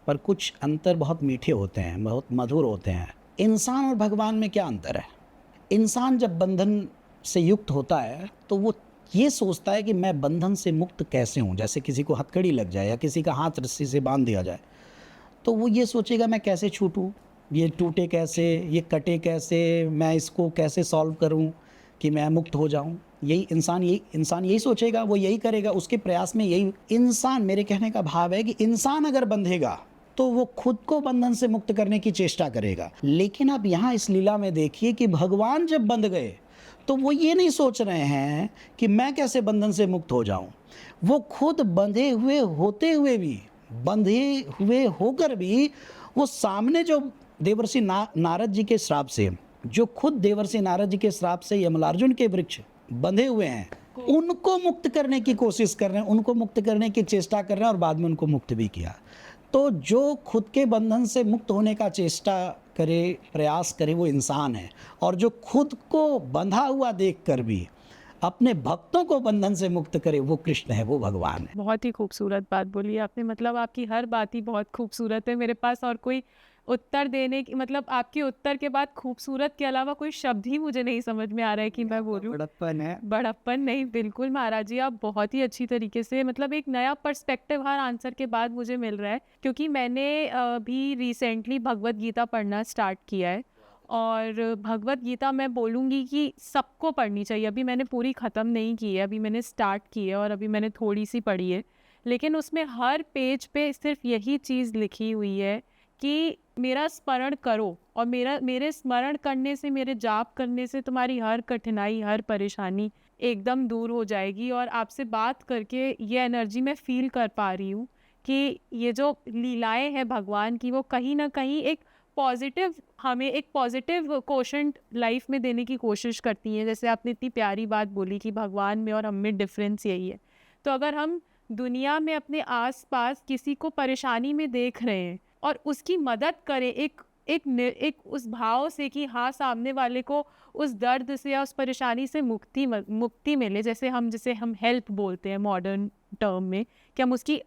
पर कुछ अंतर बहुत मीठे होते हैं, बहुत मधुर होते हैं। इंसान और भगवान में क्या अंतर है? इंसान जब बंधन से युक्त होता है तो वो ये सोचता है कि मैं बंधन से मुक्त कैसे हूँ। जैसे किसी को हथकड़ी लग जाए या किसी का हाथ रस्सी से बांध दिया जाए तो वो ये सोचेगा मैं कैसे छूटूँ, ये टूटे कैसे, ये कटे कैसे, मैं इसको कैसे सॉल्व करूं कि मैं मुक्त हो जाऊं। यही इंसान यही सोचेगा, वो यही करेगा, उसके प्रयास में यही इंसान, मेरे कहने का भाव है कि इंसान अगर बंधेगा तो वो खुद को बंधन से मुक्त करने की चेष्टा करेगा। लेकिन आप यहाँ इस लीला में देखिए कि भगवान जब बंध गए तो वो ये नहीं सोच रहे हैं कि मैं कैसे बंधन से मुक्त हो जाऊं। वो खुद बंधे हुए होते हुए भी, बंधे हुए होकर भी, वो सामने जो देवर्षि नारद जी के श्राप से, जो खुद देवर्षि नारद जी के श्राप से यमलार्जुन के वृक्ष बंधे हुए हैं, उनको मुक्त करने की कोशिश कर रहे हैं, उनको मुक्त करने की चेष्टा कर रहे हैं और बाद में उनको मुक्त भी किया। तो जो खुद के बंधन से मुक्त होने का चेष्टा करे, प्रयास करे, वो इंसान है। और जो खुद को बंधा हुआ देखकर भी अपने भक्तों को बंधन से मुक्त करे, वो कृष्ण है, वो भगवान है। बहुत ही खूबसूरत बात बोली आपने, मतलब आपकी हर बात ही बहुत खूबसूरत है। मेरे पास और कोई उत्तर देने की, मतलब आपके उत्तर के बाद खूबसूरत के अलावा कोई शब्द ही मुझे नहीं समझ में आ रहा है कि मैं बोलूं। बड़प्पन है। बड़प्पन नहीं, बिल्कुल महाराज जी, आप बहुत ही अच्छी तरीके से, मतलब एक नया पर्सपेक्टिव हर आंसर के बाद मुझे मिल रहा है। क्योंकि मैंने भी रिसेंटली भगवत गीता पढ़ना स्टार्ट किया है, और भगवत गीता मैं बोलूँगी कि सबको पढ़नी चाहिए। अभी मैंने पूरी ख़त्म नहीं की है, अभी मैंने स्टार्ट की है और अभी मैंने थोड़ी सी पढ़ी है, लेकिन उसमें हर पेज पे सिर्फ यही चीज़ लिखी हुई है कि मेरा स्मरण करो, और मेरे स्मरण करने से, मेरे जाप करने से तुम्हारी हर कठिनाई, हर परेशानी एकदम दूर हो जाएगी। और आपसे बात करके ये एनर्जी मैं फील कर पा रही हूँ कि ये जो लीलाएं हैं भगवान की, वो कहीं ना कहीं एक पॉजिटिव, हमें एक पॉजिटिव कोशेंट लाइफ में देने की कोशिश करती हैं। जैसे आपने इतनी प्यारी बात बोली कि भगवान में और हम में डिफरेंस यही है। तो अगर हम दुनिया में अपने आसपास किसी को परेशानी में देख रहे हैं और उसकी मदद करें, एक उस भाव से कि हाँ, सामने वाले को उस दर्द से या उस परेशानी से मुक्ति मिले, जैसे हम हेल्प बोलते हैं मॉडर्न टर्म में, कि हम उसकी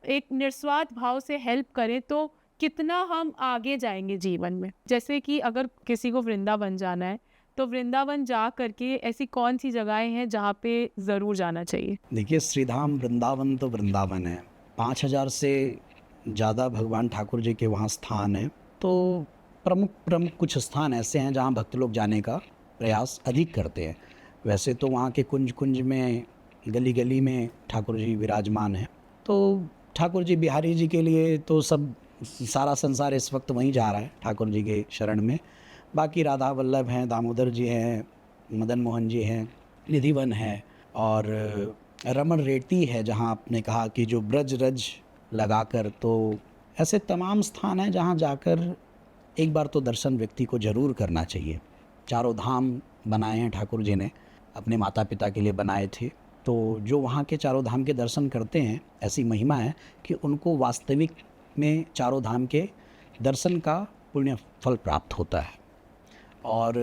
एक निस्वार्थ भाव से हेल्प करें, तो कितना हम आगे जाएंगे जीवन में। जैसे कि अगर किसी को वृंदावन जाना है, तो वृंदावन जा करके ऐसी कौन सी जगहें हैं जहाँ पे ज़रूर जाना चाहिए? देखिए, श्रीधाम वृंदावन तो वृंदावन है, 5,000 से ज़्यादा भगवान ठाकुर जी के वहाँ स्थान है। तो प्रमुख कुछ स्थान ऐसे हैं जहाँ भक्त लोग जाने का प्रयास अधिक करते हैं। वैसे तो वहाँ के कुंज में, गली गली में ठाकुर जी विराजमान हैं। तो ठाकुर जी बिहारी जी के लिए तो सारा संसार इस वक्त वहीं जा रहा है, ठाकुर जी के शरण में। बाकी राधा वल्लभ हैं, दामोदर जी हैं, मदन मोहन जी हैं, निधिवन है, और रमण रेती है, जहाँ आपने कहा कि जो ब्रज रज लगाकर, तो ऐसे तमाम स्थान हैं जहाँ जाकर एक बार तो दर्शन व्यक्ति को ज़रूर करना चाहिए। चारों धाम बनाए हैं ठाकुर जी ने, अपने माता पिता के लिए बनाए थे। तो जो वहाँ के चारों धाम के दर्शन करते हैं, ऐसी महिमा है कि उनको वास्तविक में चारों धाम के दर्शन का पुण्य फल प्राप्त होता है। और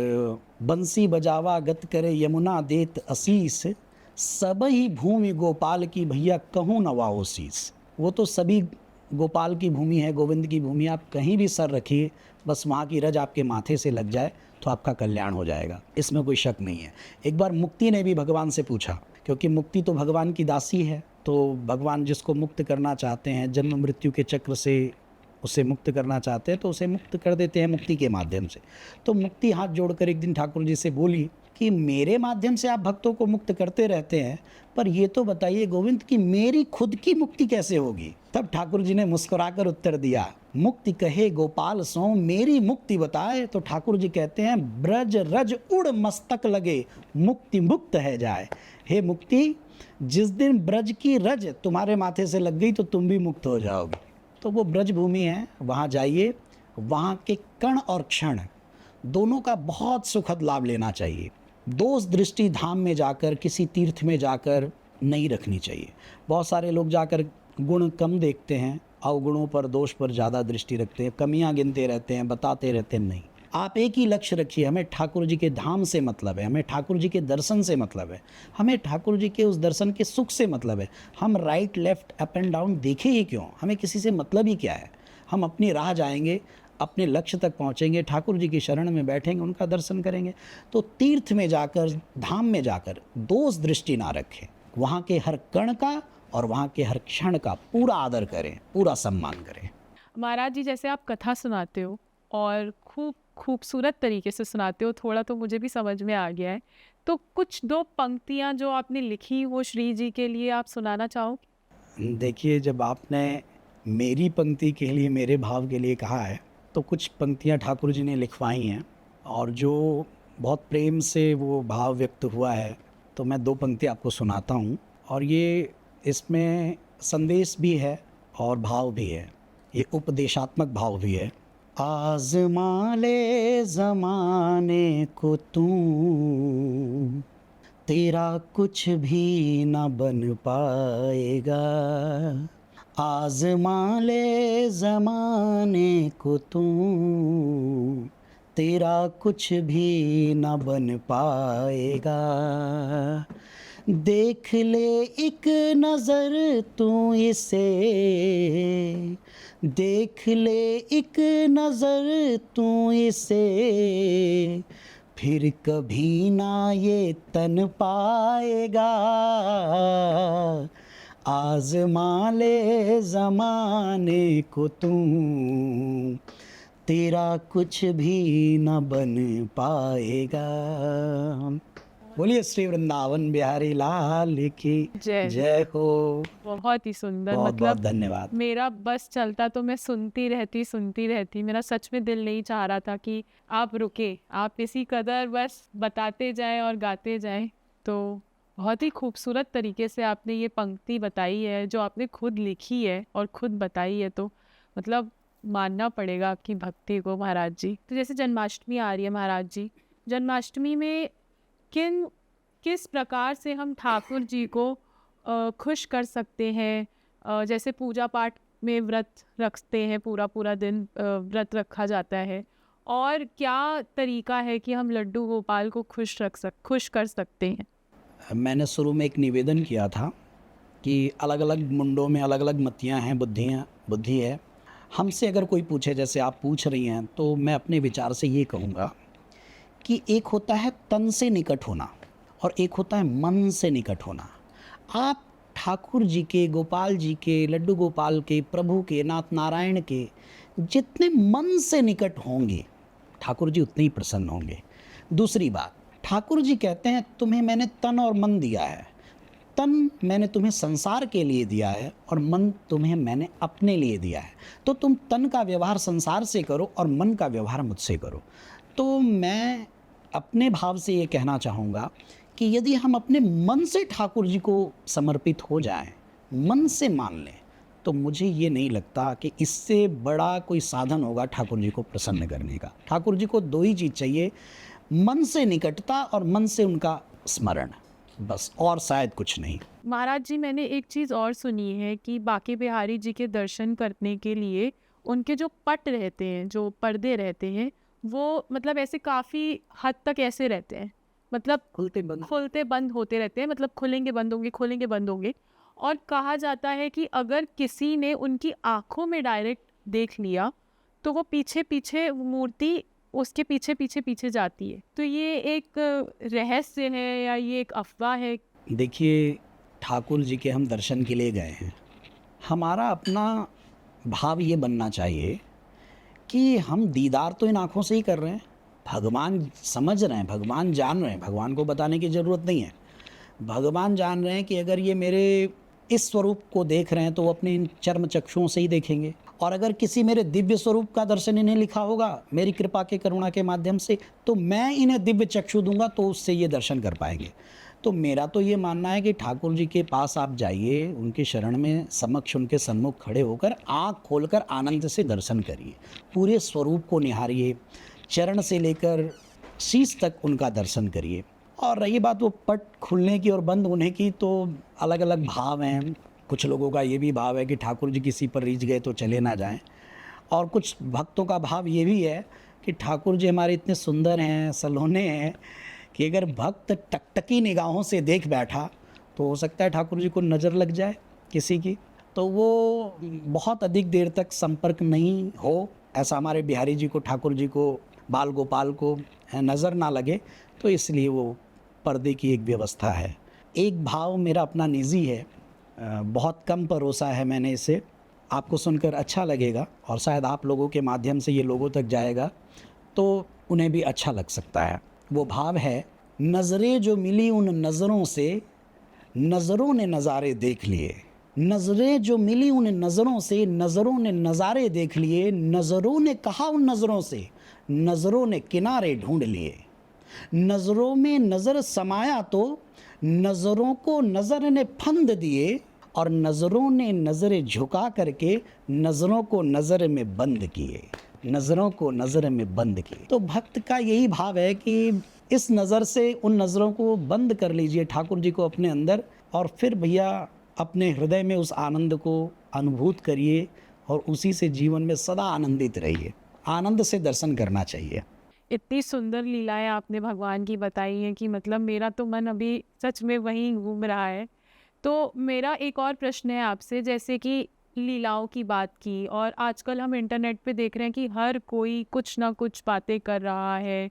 बंसी बजावा गत करे यमुना देत असीस, सब ही भूमि गोपाल की भैया कहूँ नवाओ शीस। वो तो सभी गोपाल की भूमि है, गोविंद की भूमि। आप कहीं भी सर रखिए, बस वहाँ की रज आपके माथे से लग जाए तो आपका कल्याण हो जाएगा, इसमें कोई शक नहीं है। एक बार मुक्ति ने भी भगवान से पूछा, क्योंकि मुक्ति तो भगवान की दासी है, तो भगवान जिसको मुक्त करना चाहते हैं, जन्म मृत्यु के चक्र से उसे मुक्त करना चाहते हैं, तो उसे मुक्त कर देते हैं मुक्ति के माध्यम से। तो मुक्ति हाथ जोड़कर एक दिन ठाकुर जी से बोली कि मेरे माध्यम से आप भक्तों को मुक्त करते रहते हैं, पर ये तो बताइए गोविंद कि मेरी खुद की मुक्ति कैसे होगी। तब ठाकुर जी ने मुस्कुराकर उत्तर दिया, मुक्ति कहे गोपाल सो मेरी मुक्ति बताए। तो ठाकुर जी कहते हैं, ब्रज रज उड़ मस्तक लगे मुक्ति मुक्त है जाए। हे मुक्ति, जिस दिन ब्रज की रज तुम्हारे माथे से लग गई तो तुम भी मुक्त हो जाओगे। तो वो ब्रज भूमि है, वहाँ जाइए, वहाँ के कण और क्षण दोनों का बहुत सुखद लाभ लेना चाहिए। दोष दृष्टि धाम में जाकर, किसी तीर्थ में जाकर नहीं रखनी चाहिए। बहुत सारे लोग जाकर गुण कम देखते हैं, अवगुणों पर, दोष पर ज़्यादा दृष्टि रखते हैं, कमियां गिनते रहते हैं, बताते रहते हैं। नहीं, आप एक ही लक्ष्य रखिए, हमें ठाकुर जी के धाम से मतलब है, हमें ठाकुर जी के दर्शन से मतलब है, हमें ठाकुर जी के उस दर्शन के सुख से मतलब है। हम right left up and down देखें ही क्यों, हमें किसी से मतलब ही क्या है। हम अपनी राह जाएंगे, अपने लक्ष्य तक पहुंचेंगे, ठाकुर जी की शरण में बैठेंगे, उनका दर्शन करेंगे। तो तीर्थ में जाकर, धाम में जाकर दोष दृष्टि ना रखें, वहाँ के हर कण का और वहाँ के हर क्षण का पूरा आदर करें, पूरा सम्मान करें। महाराज जी, जैसे आप कथा सुनाते हो और खूबसूरत तरीके से सुनाते हो, थोड़ा तो मुझे भी समझ में आ गया है, तो कुछ दो पंक्तियाँ जो आपने लिखी वो श्री जी के लिए आप सुनाना चाहो? देखिए, जब आपने मेरी पंक्ति के लिए, मेरे भाव के लिए कहा है, तो कुछ पंक्तियाँ ठाकुर जी ने लिखवाई हैं, और जो बहुत प्रेम से वो भाव व्यक्त हुआ है, तो मैं 2 पंक्ति आपको सुनाता हूँ और ये इसमें संदेश भी है और भाव भी है, ये उपदेशात्मक भाव भी है। आज़मा ले ज़माने को तू, तेरा कुछ भी न बन पाएगा। आज़मा ले ज़माने को तू, तेरा कुछ भी न बन पाएगा। देख ले एक नज़र तू इसे, देख ले एक नज़र तू इसे, फिर कभी ना ये तन पाएगा। आज़मा ले ज़माने को तू, तेरा कुछ भी न बन पाएगा। बोलिए श्री वृंदावन बिहारी लाल की जय। जय हो। बहुत ही सुंदर, बहुत बहुत मतलब धन्यवाद। मेरा बस चलता तो मैं सुनती रहती। मेरा सच में दिल नहीं चाह रहा था कि आप रुके, आप इसी कदर बस बताते जाएं और गाते जाएं। तो बहुत ही खूबसूरत तरीके से आपने ये पंक्ति बताई है, जो आपने खुद लिखी है और खुद बताई है, तो मतलब मानना पड़ेगा आपकी भक्ति को महाराज जी। तो जैसे जन्माष्टमी आ रही है महाराज जी, जन्माष्टमी में किस प्रकार से हम ठाकुर जी को खुश कर सकते हैं? जैसे पूजा पाठ में व्रत रखते हैं, पूरा दिन व्रत रखा जाता है, और क्या तरीका है कि हम लड्डू गोपाल को खुश कर सकते हैं? मैंने शुरू में एक निवेदन किया था कि अलग अलग मुंडों में अलग अलग मतियाँ हैं, बुद्धि है। हमसे अगर कोई पूछे, जैसे आप पूछ रही हैं, तो मैं अपने विचार से ये कहूँगा कि एक होता है तन से निकट होना और एक होता है मन से निकट होना। आप ठाकुर जी के, गोपाल जी के, लड्डू गोपाल के, प्रभु के, नाथ नारायण के जितने मन से निकट होंगे, ठाकुर जी उतने ही प्रसन्न होंगे। दूसरी बात, ठाकुर जी कहते हैं तुम्हें मैंने तन और मन दिया है। तन मैंने तुम्हें संसार के लिए दिया है और मन तुम्हें मैंने अपने लिए दिया है। तो तुम तन का व्यवहार संसार से करो और मन का व्यवहार मुझसे करो। तो मैं अपने भाव से ये कहना चाहूँगा कि यदि हम अपने मन से ठाकुर जी को समर्पित हो जाएं, मन से मान लें, तो मुझे ये नहीं लगता कि इससे बड़ा कोई साधन होगा ठाकुर जी को प्रसन्न करने का। ठाकुर जी को 2 ही चीज़ चाहिए, मन से निकटता और मन से उनका स्मरण, बस, और शायद कुछ नहीं। महाराज जी, मैंने एक चीज़ और सुनी है कि बांके बिहारी जी के दर्शन करने के लिए उनके जो पट रहते हैं, जो पर्दे रहते हैं, वो मतलब ऐसे काफ़ी हद तक ऐसे रहते हैं, मतलब खुलते बंद होते रहते हैं, मतलब खुलेंगे बंद होंगे। और कहा जाता है कि अगर किसी ने उनकी आंखों में डायरेक्ट देख लिया तो वो पीछे मूर्ति उसके पीछे जाती है। तो ये एक रहस्य है या ये एक अफवाह है? देखिए, ठाकुर जी के हम दर्शन के लिए गए हैं, हमारा अपना भाव ये बनना चाहिए कि हम दीदार तो इन आँखों से ही कर रहे हैं, भगवान समझ रहे हैं, भगवान जान रहे हैं, भगवान को बताने की ज़रूरत नहीं है। भगवान जान रहे हैं कि अगर ये मेरे इस स्वरूप को देख रहे हैं तो वो अपने इन चर्म चक्षुओं से ही देखेंगे, और अगर किसी मेरे दिव्य स्वरूप का दर्शन इन्हें लिखा होगा मेरी कृपा के करुणा के माध्यम से, तो मैं इन्हें दिव्य चक्षु दूंगा तो उससे ये दर्शन कर पाएंगे। तो मेरा तो ये मानना है कि ठाकुर जी के पास आप जाइए, उनके शरण में समक्ष उनके सन्मुख खड़े होकर आँख खोलकर आनंद से दर्शन करिए, पूरे स्वरूप को निहारिए, चरण से लेकर शीश तक उनका दर्शन करिए। और रही बात वो पट खुलने की और बंद होने की, तो अलग अलग भाव हैं। कुछ लोगों का ये भी भाव है कि ठाकुर जी किसी पर रीझ गए तो चले ना जाएं, और कुछ भक्तों का भाव ये भी है कि ठाकुर जी हमारे इतने सुंदर हैं, सलोने हैं, कि अगर भक्त टकटकी निगाहों से देख बैठा तो हो सकता है ठाकुर जी को नज़र लग जाए किसी की, तो वो बहुत अधिक देर तक संपर्क नहीं हो, ऐसा हमारे बिहारी जी को, ठाकुर जी को, बाल गोपाल को नज़र ना लगे, तो इसलिए वो पर्दे की एक व्यवस्था है। एक भाव मेरा अपना निजी है, बहुत कम परोसा है मैंने इसे, आपको सुनकर अच्छा लगेगा और शायद आप लोगों के माध्यम से ये लोगों तक जाएगा तो उन्हें भी अच्छा लग सकता है। वो भाव है, नज़रें जो मिली उन नज़रों से, नज़रों ने नज़ारे देख लिए। नज़रें जो मिली उन नज़रों से, नज़रों ने नज़ारे देख लिए। नज़रों ने कहा उन नज़रों से, नज़रों ने किनारे ढूंढ लिए। नज़रों में नज़र समाया तो नज़रों को नज़र ने फंद दिए, और नज़रों ने नज़रें झुका करके नज़रों को नज़र में बंद किए, नज़रों को नज़र में बंद किए। तो भक्त का यही भाव है कि इस नज़र से उन नज़रों को बंद कर लीजिए ठाकुर जी को अपने अंदर, और फिर भैया अपने हृदय में उस आनंद को अनुभूत करिए और उसी से जीवन में सदा आनंदित रहिए। आनंद से दर्शन करना चाहिए। इतनी सुंदर लीलाएं आपने भगवान की बताई हैं कि मतलब मेरा तो मन अभी सच में वहीं घूम रहा है। तो मेरा एक और प्रश्न है आपसे, जैसे कि लीलाओं की बात की और आजकल हम इंटरनेट पे देख रहे हैं कि हर कोई कुछ ना कुछ बातें कर रहा है।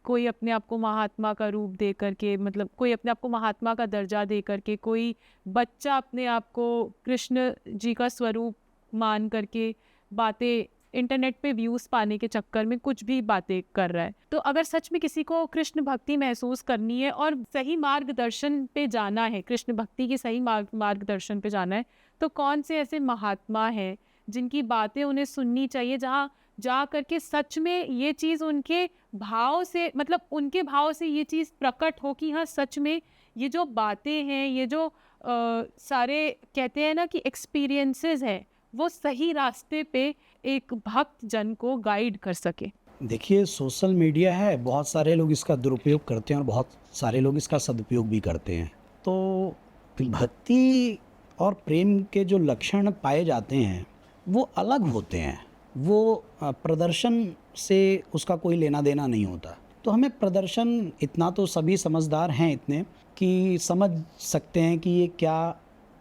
कोई अपने आप को महात्मा का रूप दे करके, मतलब कोई अपने आप को महात्मा का दर्जा दे करके, कोई बच्चा अपने आप को कृष्ण जी का स्वरूप मान करके बातें इंटरनेट पे व्यूज़ पाने के चक्कर में कुछ भी बातें कर रहा है। तो अगर सच में किसी को कृष्ण भक्ति महसूस करनी है और सही मार्गदर्शन पे जाना है, कृष्ण भक्ति की सही मार्गदर्शन पे जाना है, तो कौन से ऐसे महात्मा हैं जिनकी बातें उन्हें सुननी चाहिए, जहाँ जा करके सच में ये चीज़ उनके भाव से, मतलब उनके भाव से ये चीज़ प्रकट हो कि हाँ सच में ये जो बातें हैं, ये जो सारे कहते हैं ना कि एक्सपीरियंसेस हैं, वो सही रास्ते पे एक भक्त जन को गाइड कर सके। देखिए, सोशल मीडिया है, बहुत सारे लोग इसका दुरुपयोग करते हैं और बहुत सारे लोग इसका सदुपयोग भी करते हैं। तो भक्ति और प्रेम के जो लक्षण पाए जाते हैं वो अलग होते हैं। वो प्रदर्शन से उसका कोई लेना देना नहीं होता। तो हमें प्रदर्शन, इतना तो सभी समझदार हैं इतने कि समझ सकते हैं कि ये क्या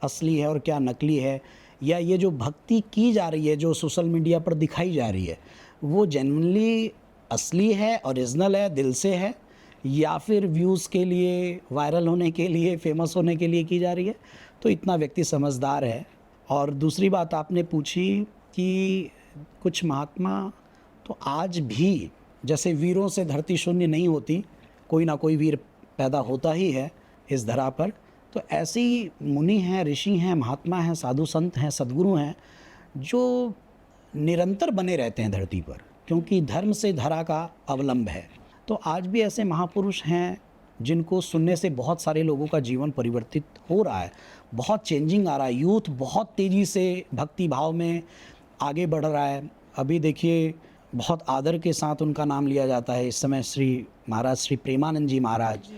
असली है और क्या नकली है, या ये जो भक्ति की जा रही है, जो सोशल मीडिया पर दिखाई जा रही है, वो जेन्युइनली असली है, ओरिजिनल है, दिल से है, या फिर व्यूज़ के लिए, वायरल होने के लिए, फेमस होने के लिए की जा रही है। तो इतना व्यक्ति समझदार है। और दूसरी बात आपने पूछी कि कुछ महात्मा, तो आज भी जैसे वीरों से धरती शून्य नहीं होती, कोई ना कोई वीर पैदा होता ही है इस धरा पर। तो ऐसे ही मुनि हैं, ऋषि हैं, महात्मा हैं, साधु संत हैं, सद्गुरु हैं, जो निरंतर बने रहते हैं धरती पर, क्योंकि धर्म से धरा का अवलंब है। तो आज भी ऐसे महापुरुष हैं जिनको सुनने से बहुत सारे लोगों का जीवन परिवर्तित हो रहा है, बहुत चेंजिंग आ रहा है। यूथ बहुत तेज़ी से भक्ति भाव में आगे बढ़ रहा है। अभी देखिए, बहुत आदर के साथ उनका नाम लिया जाता है इस समय, श्री महाराज श्री प्रेमानंद जी महाराज,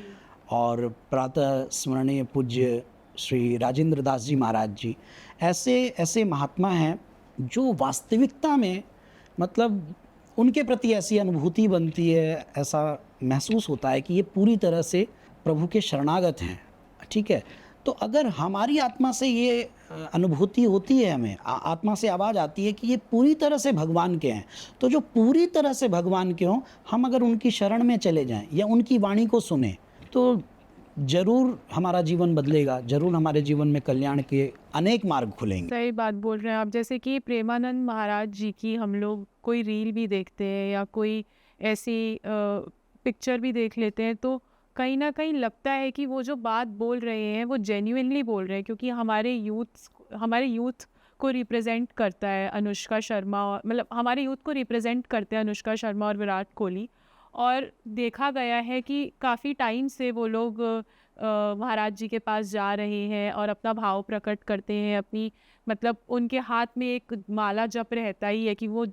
और प्रातः स्मरणीय पूज्य श्री राजेंद्र दास जी महाराज जी। ऐसे ऐसे महात्मा हैं जो वास्तविकता में, मतलब उनके प्रति ऐसी अनुभूति बनती है, ऐसा महसूस होता है कि ये पूरी तरह से प्रभु के शरणागत हैं। ठीक है, तो अगर हमारी आत्मा से ये अनुभूति होती है, हमें आत्मा से आवाज़ आती है कि ये पूरी तरह से भगवान के हैं, तो जो पूरी तरह से भगवान के हों, हम अगर उनकी शरण में चले जाएं या उनकी वाणी को सुने, तो ज़रूर हमारा जीवन बदलेगा, ज़रूर हमारे जीवन में कल्याण के अनेक मार्ग खुलेंगे। सही बात बोल रहे हैं आप। जैसे कि प्रेमानंद महाराज जी की हम लोग कोई रील भी देखते हैं या कोई ऐसी पिक्चर भी देख लेते हैं, तो कहीं ना कहीं लगता है कि वो जो बात बोल रहे हैं वो जेन्युइनली बोल रहे हैं, क्योंकि हमारे यूथ को रिप्रेजेंट करता है अनुष्का शर्मा, और मतलब हमारे यूथ को रिप्रेजेंट करते हैं अनुष्का शर्मा और विराट कोहली। और देखा गया है कि काफ़ी टाइम से वो लोग महाराज जी के पास जा रहे हैं और अपना भाव प्रकट करते हैं, अपनी, मतलब उनके हाथ में एक माला जप रहता ही है कि वो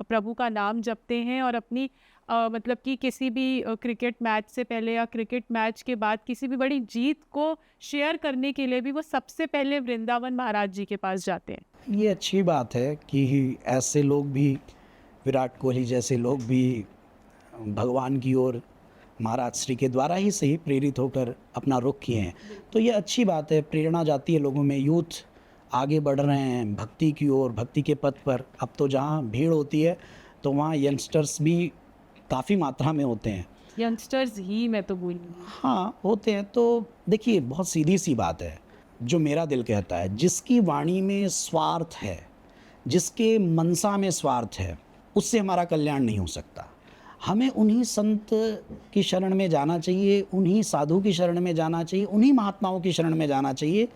प्रभु का नाम जपते हैं, और अपनी मतलब कि किसी भी क्रिकेट मैच से पहले या क्रिकेट मैच के बाद किसी भी बड़ी जीत को शेयर करने के लिए भी वो सबसे पहले वृंदावन महाराज जी के पास जाते हैं। ये अच्छी बात है कि ऐसे लोग भी, विराट कोहली जैसे लोग भी भगवान की ओर महाराज श्री के द्वारा ही सही प्रेरित होकर अपना रुख किए हैं। तो ये अच्छी बात है, प्रेरणा जाती है लोगों में, यूथ आगे बढ़ रहे हैं भक्ति की ओर, भक्ति के पथ पर। अब तो जहाँ भीड़ होती है तो वहाँ यंगस्टर्स भी काफ़ी मात्रा में होते हैं। यंगस्टर्स ही मैं तो बोली। हाँ, होते हैं। तो देखिए, बहुत सीधी सी बात है, जो मेरा दिल कहता है, जिसकी वाणी में स्वार्थ है, जिसके मनसा में स्वार्थ है, उससे हमारा कल्याण नहीं हो सकता। हमें उन्हीं संत की शरण में जाना चाहिए, उन्हीं साधु की शरण में जाना चाहिए, उन्हीं महात्माओं की शरण में जाना चाहिए,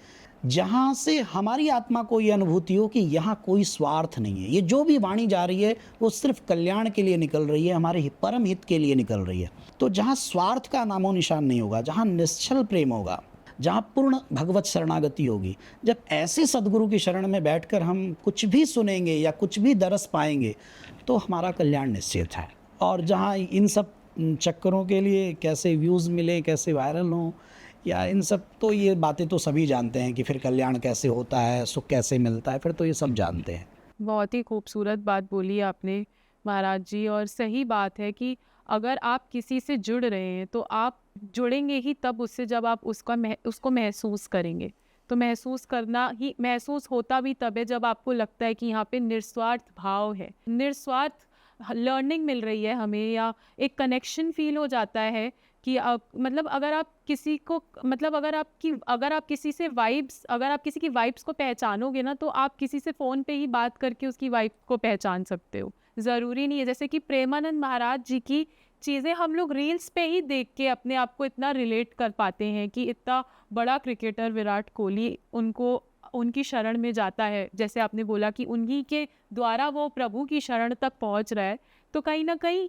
जहाँ से हमारी आत्मा को ये अनुभूति हो कि यहाँ कोई स्वार्थ नहीं है। ये जो भी वाणी जा रही है वो सिर्फ कल्याण के लिए निकल रही है, हमारे परम हित के लिए निकल रही है। तो जहाँ स्वार्थ का नामो निशान नहीं होगा, जहाँ निश्चल प्रेम होगा, जहाँ पूर्ण भगवत शरणागति होगी, जब ऐसे सद्गुरु की शरण में बैठकर हम कुछ भी सुनेंगे या कुछ भी दरस पाएंगे तो हमारा कल्याण निश्चित है। और जहाँ इन सब चक्करों के लिए कैसे व्यूज़ मिले, कैसे वायरल हों, या इन सब, तो ये बातें तो सभी जानते हैं कि फिर कल्याण कैसे होता है, सुख कैसे मिलता है, फिर तो ये सब जानते हैं। बहुत ही खूबसूरत बात बोली आपने महाराज जी। और सही बात है कि अगर आप किसी से जुड़ रहे हैं तो आप जुड़ेंगे ही तब उससे जब आप उसको महसूस करेंगे। तो महसूस होता भी तब है जब आपको लगता है कि यहाँ पे निस्वार्थ भाव है, निस्वार्थ लर्निंग मिल रही है हमें, या एक कनेक्शन फील हो जाता है कि मतलब अगर आप किसी को, मतलब अगर आप किसी की वाइब्स को पहचानोगे ना, तो आप किसी से फ़ोन पे ही बात करके उसकी वाइब को पहचान सकते हो। ज़रूरी नहीं है, जैसे कि प्रेमानंद महाराज जी की चीज़ें हम लोग रील्स पे ही देख के अपने आप को इतना रिलेट कर पाते हैं कि इतना बड़ा क्रिकेटर विराट कोहली उनकी शरण में जाता है, जैसे आपने बोला कि उन्हीं के द्वारा वो प्रभु की शरण तक पहुंच रहा है। तो कहीं ना कहीं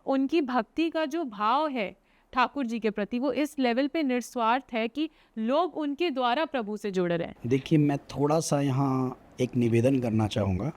उनकी भक्ति का जो भाव है ठाकुर जी के प्रति, वो इस लेवल पे निस्वार्थ है कि लोग उनके द्वारा प्रभु से जुड़ रहे हैं। देखिए, मैं थोड़ा सा यहाँ एक निवेदन करना चाहूँगा।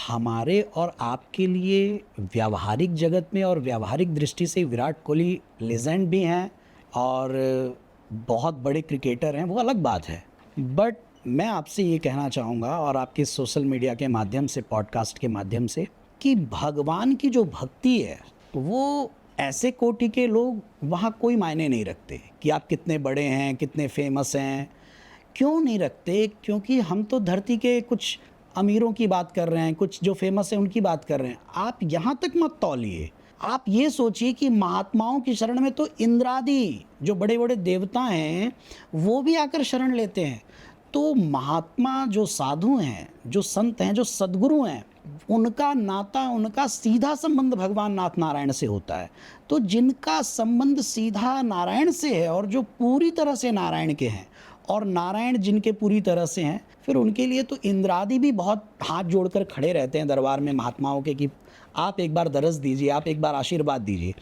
हमारे और आपके लिए व्यावहारिक जगत में और व्यावहारिक दृष्टि से विराट कोहली लेजेंड भी हैं और बहुत बड़े क्रिकेटर हैं, वो अलग बात है। बट मैं आपसे ये कहना चाहूँगा, और आपके सोशल मीडिया के माध्यम से, पॉडकास्ट के माध्यम से, कि भगवान की जो भक्ति है वो ऐसे कोटि के लोग, वहाँ कोई मायने नहीं रखते कि आप कितने बड़े हैं, कितने फेमस हैं। क्यों नहीं रखते? क्योंकि हम तो धरती के कुछ अमीरों की बात कर रहे हैं, कुछ जो फेमस हैं उनकी बात कर रहे हैं। आप यहाँ तक मत तौलिए। आप ये सोचिए कि महात्माओं की शरण में तो इंद्रादि जो बड़े बड़े देवता हैं वो भी आकर शरण लेते हैं। तो महात्मा जो साधु हैं, जो संत हैं, जो सद्गुरु हैं, उनका नाता, उनका सीधा संबंध भगवान नाथ नारायण से होता है। तो जिनका संबंध सीधा नारायण से है और जो पूरी तरह से नारायण के हैं, और नारायण जिनके पूरी तरह से हैं, फिर उनके लिए तो इंद्रादि भी बहुत हाथ जोड़कर खड़े रहते हैं दरबार में महात्माओं के कि आप एक बार दरस दीजिए, आप एक बार आशीर्वाद दीजिए।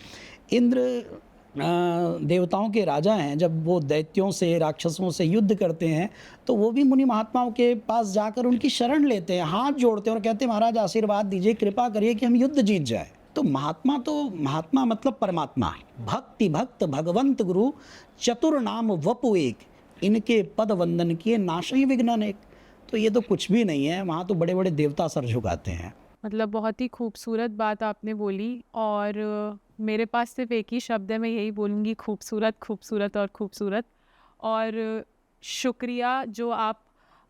इंद्र देवताओं के राजा हैं, जब वो दैत्यों से, राक्षसों से युद्ध करते हैं तो वो भी मुनि महात्माओं के पास जाकर उनकी शरण लेते हैं, हाथ जोड़ते हैं और कहते हैं महाराज आशीर्वाद दीजिए, कृपा करिए कि हम युद्ध जीत जाए। तो महात्मा मतलब परमात्मा, भक्ति भक्त भगवंत गुरु, चतुर नाम वपु एक, इनके पद वंदन किए नाशई विघ्न अनेक। तो ये तो कुछ भी नहीं है, वहाँ तो बड़े बड़े देवता सर झुकाते हैं। मतलब बहुत ही खूबसूरत बात आपने बोली, और मेरे पास सिर्फ एक ही शब्द है, मैं यही बोलूँगी, खूबसूरत, खूबसूरत और खूबसूरत। और शुक्रिया जो आप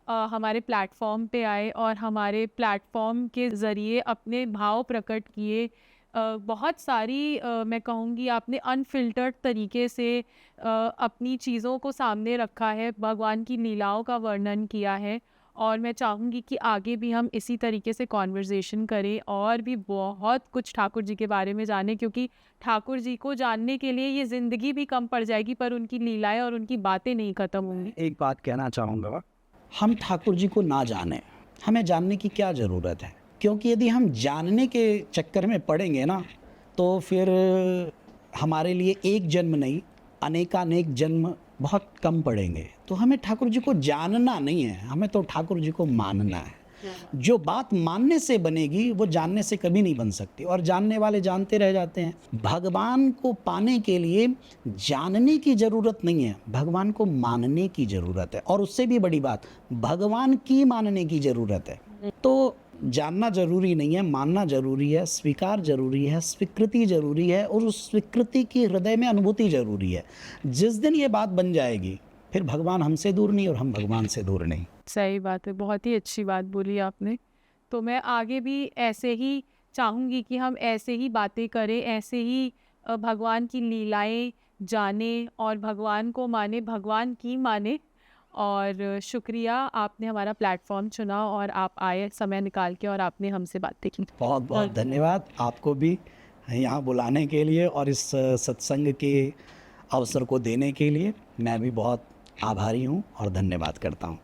हमारे प्लेटफॉर्म पे आए और हमारे प्लेटफॉर्म के ज़रिए अपने भाव प्रकट किए। बहुत सारी मैं कहूँगी आपने अनफिल्टर्ड तरीके से अपनी चीज़ों को सामने रखा है, भगवान की लीलाओं का वर्णन किया है। और मैं चाहूँगी कि आगे भी हम इसी तरीके से कॉन्वर्सेशन करें और भी बहुत कुछ ठाकुर जी के बारे में जानें, क्योंकि ठाकुर जी को जानने के लिए ये ज़िंदगी भी कम पड़ जाएगी, पर उनकी लीलाएं और उनकी बातें नहीं ख़त्म होंगी। एक बात कहना चाहूँगा, हम ठाकुर जी को ना जानें, हमें जानने की क्या ज़रूरत है? क्योंकि यदि हम जानने के चक्कर में पड़ेंगे ना, तो फिर हमारे लिए एक जन्म नहीं, अनेकानेक जन्म बहुत कम पड़ेंगे। तो हमें ठाकुर जी को जानना नहीं है, हमें तो ठाकुर जी को मानना है। जो बात मानने से बनेगी वो जानने से कभी नहीं बन सकती, और जानने वाले जानते रह जाते हैं। भगवान को पाने के लिए जानने की ज़रूरत नहीं है, भगवान को मानने की ज़रूरत है। और उससे भी बड़ी बात, भगवान की मानने की ज़रूरत है। तो जानना ज़रूरी नहीं है, मानना ज़रूरी है, स्वीकार ज़रूरी है, स्वीकृति ज़रूरी है, और उस स्वीकृति की हृदय में अनुभूति ज़रूरी है। जिस दिन ये बात बन जाएगी, फिर भगवान हमसे दूर नहीं और हम भगवान से दूर नहीं। सही बात है, बहुत ही अच्छी बात बोली आपने। तो मैं आगे भी ऐसे ही चाहूँगी कि हम ऐसे ही बातें करें, ऐसे ही भगवान की लीलाएं जानें और भगवान को माने, भगवान की माने। और शुक्रिया, आपने हमारा प्लेटफॉर्म चुना और आप आए समय निकाल के और आपने हमसे बातें की। बहुत बहुत धन्यवाद आपको भी। यहाँ बुलाने के लिए और इस सत्संग के अवसर को देने के लिए मैं भी बहुत आभारी हूँ और धन्यवाद करता हूँ।